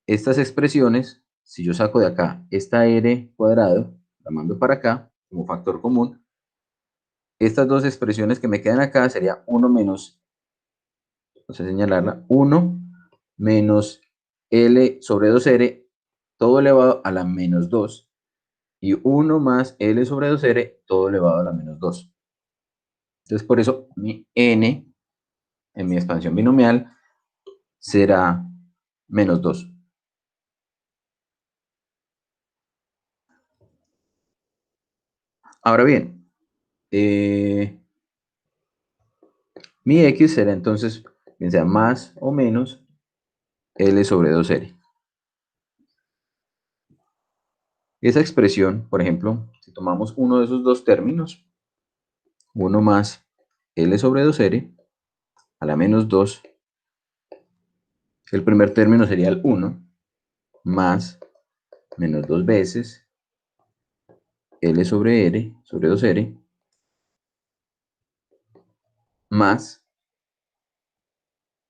expresiones, si yo saco de acá esta r cuadrado, la mando para acá como factor común, estas dos expresiones que me quedan acá sería 1 menos, vamos a señalarla, 1 menos L sobre 2R, todo elevado a la menos 2, y 1 más L sobre 2R, todo elevado a la menos 2. Entonces, por eso mi N, en mi expansión binomial, será menos 2. Ahora bien, mi X será entonces, bien sea más o menos, L sobre 2R. Esa expresión, por ejemplo, si tomamos uno de esos dos términos, 1 más L sobre 2R a la menos 2, el primer término sería el 1 más menos 2 veces L sobre R sobre 2R más,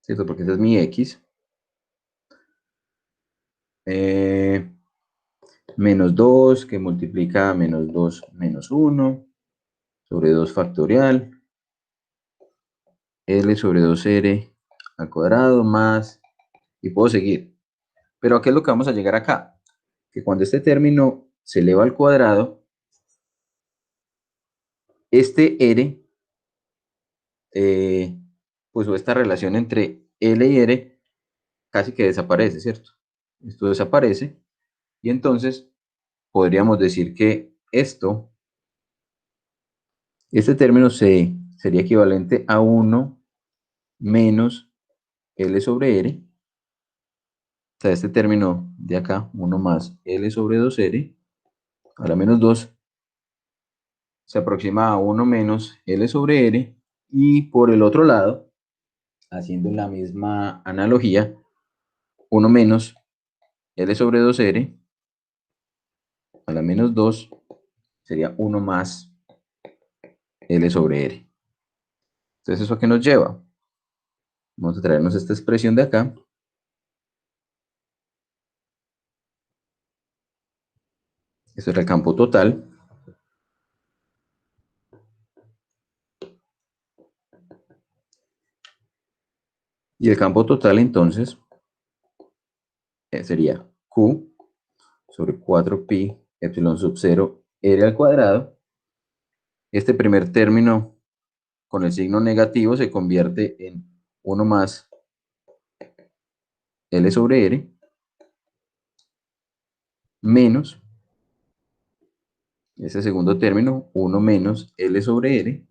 ¿cierto? Porque esa es mi X, menos 2 que multiplica menos 2 menos 1 sobre 2 factorial L sobre 2R al cuadrado más, y puedo seguir. Pero ¿a qué es lo que vamos a llegar acá? Que cuando este término se eleva al cuadrado, este R, pues o esta relación entre L y R casi que desaparece, ¿cierto? Esto desaparece y entonces podríamos decir que este término sería equivalente a 1 menos L sobre R. O sea, este término de acá, 1 más L sobre 2R a la menos 2, se aproxima a 1 menos L sobre R, y por el otro lado, haciendo la misma analogía, 1 menos L sobre 2R a la menos 2 sería 1 más L sobre R. Entonces, ¿eso a qué nos lleva? Vamos a traernos esta expresión de acá. Esto era el campo total. Y el campo total, entonces, sería Q sobre 4pi epsilon sub 0 R al cuadrado. Este primer término con el signo negativo se convierte en 1 más L sobre R menos ese segundo término, 1 menos L sobre R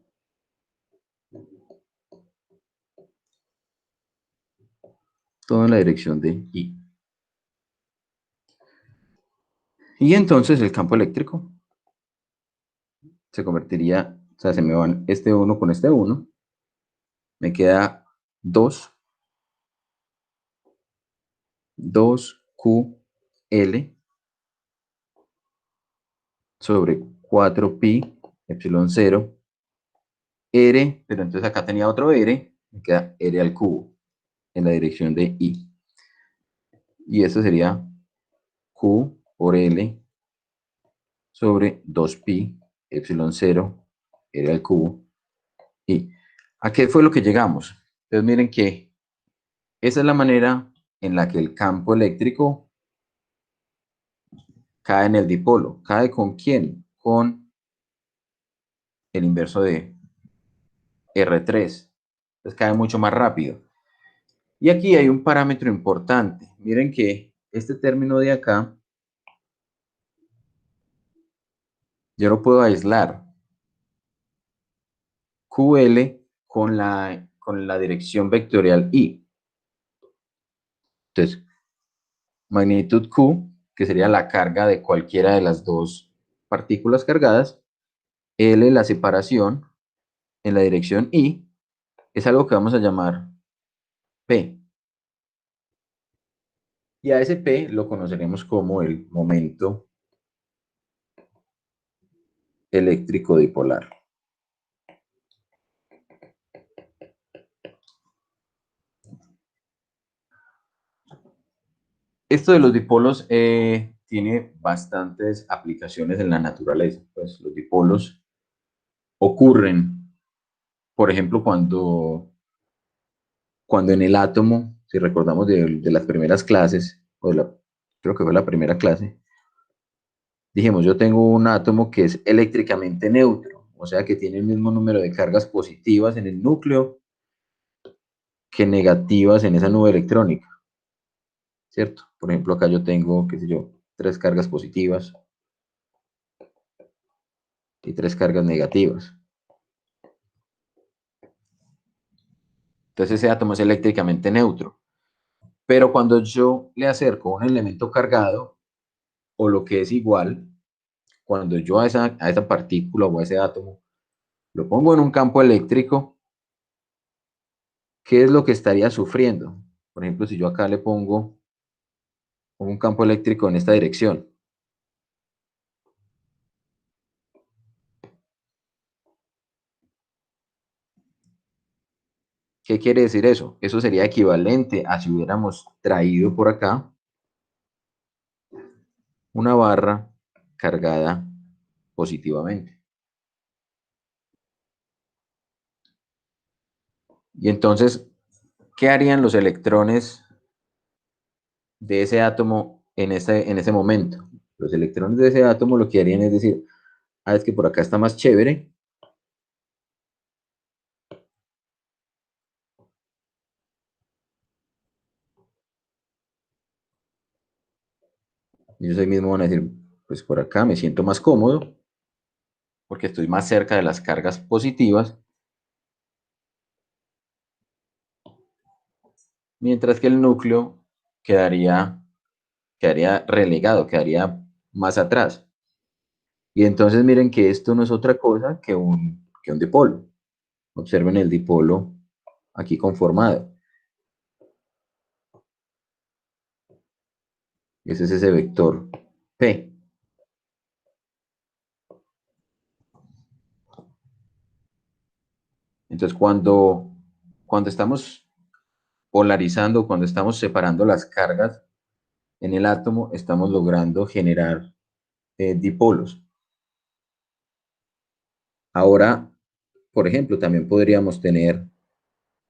todo en la dirección de I. Y entonces el campo eléctrico se convertiría, o sea, se me van este 1 con este 1, me queda 2QL sobre 4pi epsilon 0 R, pero entonces acá tenía otro R, me queda R al cubo en la dirección de I. Y esto sería Q por L sobre 2pi epsilon 0 R al cubo. ¿Y a qué fue lo que llegamos? Entonces miren que esa es la manera en la que el campo eléctrico cae en el dipolo. ¿Cae con quién? Con el inverso de R3. Entonces cae mucho más rápido. Y aquí hay un parámetro importante. Miren que este término de acá, yo lo puedo aislar. QL con la dirección vectorial I. Entonces, magnitud Q, que sería la carga de cualquiera de las dos partículas cargadas, L, la separación en la dirección I, es algo que vamos a llamar P. Y a ese P lo conoceremos como el momento eléctrico dipolar. Esto de los dipolos tiene bastantes aplicaciones en la naturaleza. Pues los dipolos ocurren, por ejemplo, cuando en el átomo, si recordamos de las primeras clases, creo que fue la primera clase, dijimos, yo tengo un átomo que es eléctricamente neutro, o sea que tiene el mismo número de cargas positivas en el núcleo que negativas en esa nube electrónica, ¿cierto? Por ejemplo, acá yo tengo, qué sé yo, 3 cargas positivas y 3 cargas negativas. Entonces ese átomo es eléctricamente neutro. Pero cuando yo le acerco un elemento cargado, o lo que es igual, cuando yo a esa partícula o a ese átomo lo pongo en un campo eléctrico, ¿qué es lo que estaría sufriendo? Por ejemplo, si yo acá le pongo un campo eléctrico en esta dirección. ¿Qué quiere decir eso? Eso sería equivalente a si hubiéramos traído por acá una barra cargada positivamente. Y entonces, ¿qué harían los electrones de ese átomo en ese momento? Los electrones de ese átomo lo que harían es decir, es que por acá está más chévere. Y ellos ahí mismo van a decir, pues por acá me siento más cómodo, porque estoy más cerca de las cargas positivas, mientras que el núcleo quedaría relegado, quedaría más atrás. Y entonces miren que esto no es otra cosa que un dipolo. Observen el dipolo aquí conformado. Ese es ese vector P. Entonces cuando estamos polarizando, cuando estamos separando las cargas en el átomo, estamos logrando generar dipolos. Ahora, por ejemplo, también podríamos tener,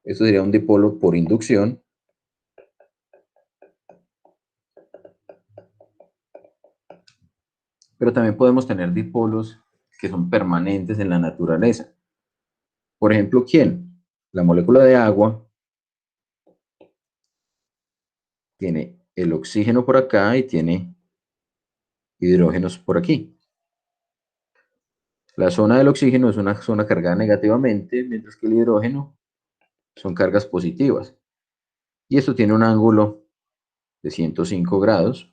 esto sería un dipolo por inducción, pero también podemos tener dipolos que son permanentes en la naturaleza. Por ejemplo, ¿quién? La molécula de agua tiene el oxígeno por acá y tiene hidrógenos por aquí. La zona del oxígeno es una zona cargada negativamente, mientras que el hidrógeno son cargas positivas. Y esto tiene un ángulo de 105 grados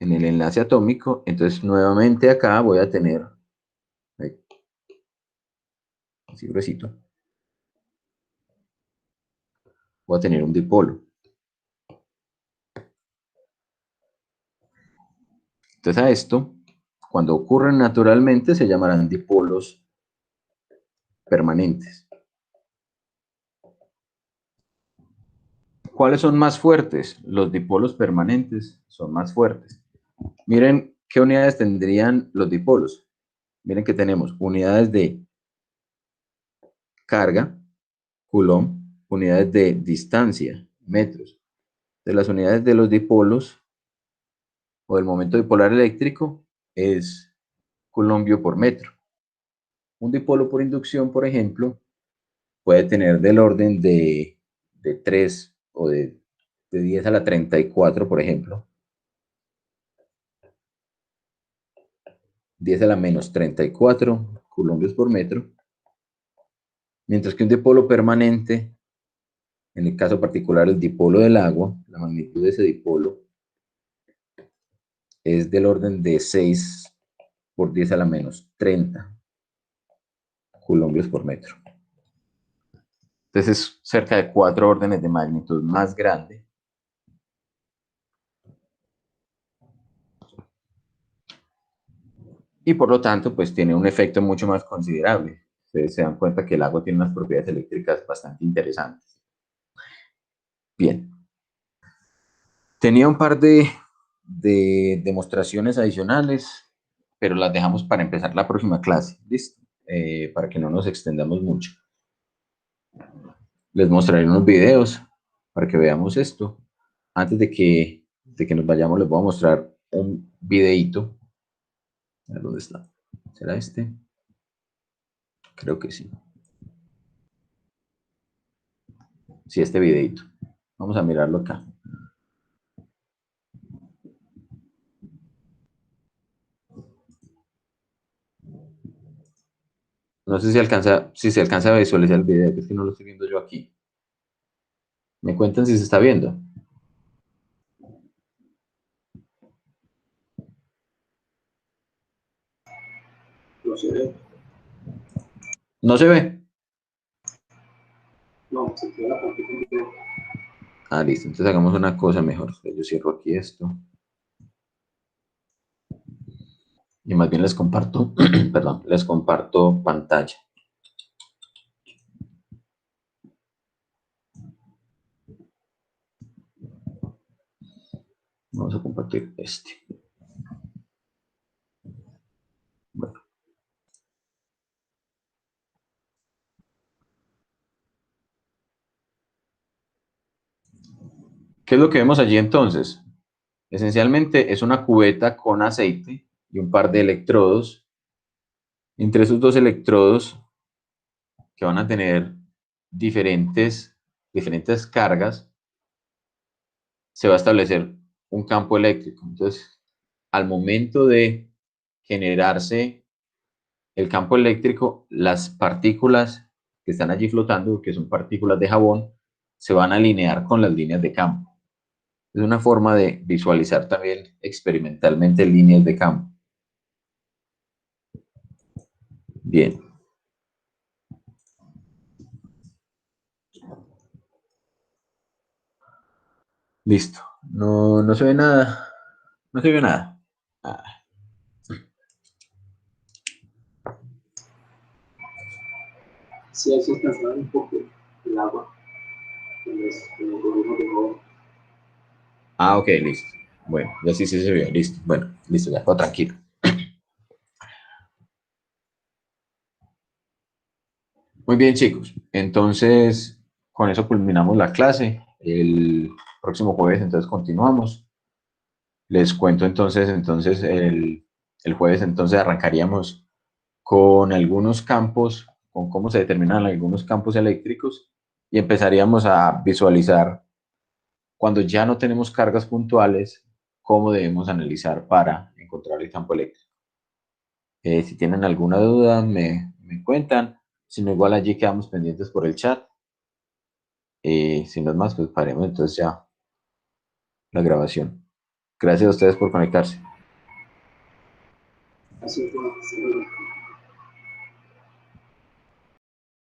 en el enlace atómico. Entonces, nuevamente acá voy a tener, así gruesito, voy a tener un dipolo. Entonces a esto, cuando ocurren naturalmente, se llamarán dipolos permanentes. ¿Cuáles son más fuertes? Los dipolos permanentes son más fuertes. Miren qué unidades tendrían los dipolos. Miren que tenemos unidades de carga, coulomb, unidades de distancia, metros. De las unidades de los dipolos o del momento dipolar eléctrico es coulombio por metro. Un dipolo por inducción, por ejemplo, puede tener del orden de 3 o de 10 a la 34, por ejemplo. 10 a la menos 34 coulombios por metro. Mientras que un dipolo permanente, en el caso particular el dipolo del agua, la magnitud de ese dipolo es del orden de 6 por 10 a la menos 30 coulombios por metro. Entonces es cerca de 4 órdenes de magnitud más grande. Y por lo tanto, pues tiene un efecto mucho más considerable. Ustedes se dan cuenta que el agua tiene unas propiedades eléctricas bastante interesantes. Bien. Tenía un par de demostraciones adicionales, pero las dejamos para empezar la próxima clase. ¿Listo? Para que no nos extendamos mucho. Les mostraré unos videos para que veamos esto. Antes de que nos vayamos, les voy a mostrar un videíto. A ver, ¿dónde está? ¿Será este? Creo que sí. Sí, este videíto. Vamos a mirarlo acá. No sé si se alcanza a visualizar el video, que es que no lo estoy viendo yo aquí. Me cuentan si se está viendo. No se ve. ¿No se ve? No, se queda la parte completa. Ah, listo. Entonces hagamos una cosa mejor. Yo cierro aquí esto. Y más bien les comparto, perdón, les comparto pantalla. Vamos a compartir este. Bueno. ¿Qué es lo que vemos allí entonces? Esencialmente es una cubeta con aceite y un par de electrodos. Entre esos dos electrodos, que van a tener diferentes cargas, se va a establecer un campo eléctrico. Entonces, al momento de generarse el campo eléctrico, las partículas que están allí flotando, que son partículas de jabón, se van a alinear con las líneas de campo. Es una forma de visualizar también experimentalmente líneas de campo. Bien. Listo. No se ve nada. No se ve nada. Ah. Sí, hay que descansar un poco el agua. Cuando volvemos de nuevo. Ah, ok, listo. Bueno, ya sí se vio. Listo. Bueno, listo, ya. Todo tranquilo. Muy bien, chicos. Entonces, con eso culminamos la clase. El próximo jueves, entonces, continuamos. Les cuento entonces el jueves, entonces, arrancaríamos con algunos campos, con cómo se determinan algunos campos eléctricos y empezaríamos a visualizar cuando ya no tenemos cargas puntuales, cómo debemos analizar para encontrar el campo eléctrico. Si tienen alguna duda, me cuentan. Si no, igual allí quedamos pendientes por el chat. Si no es más, pues paremos entonces ya la grabación. Gracias a ustedes por conectarse. Así que,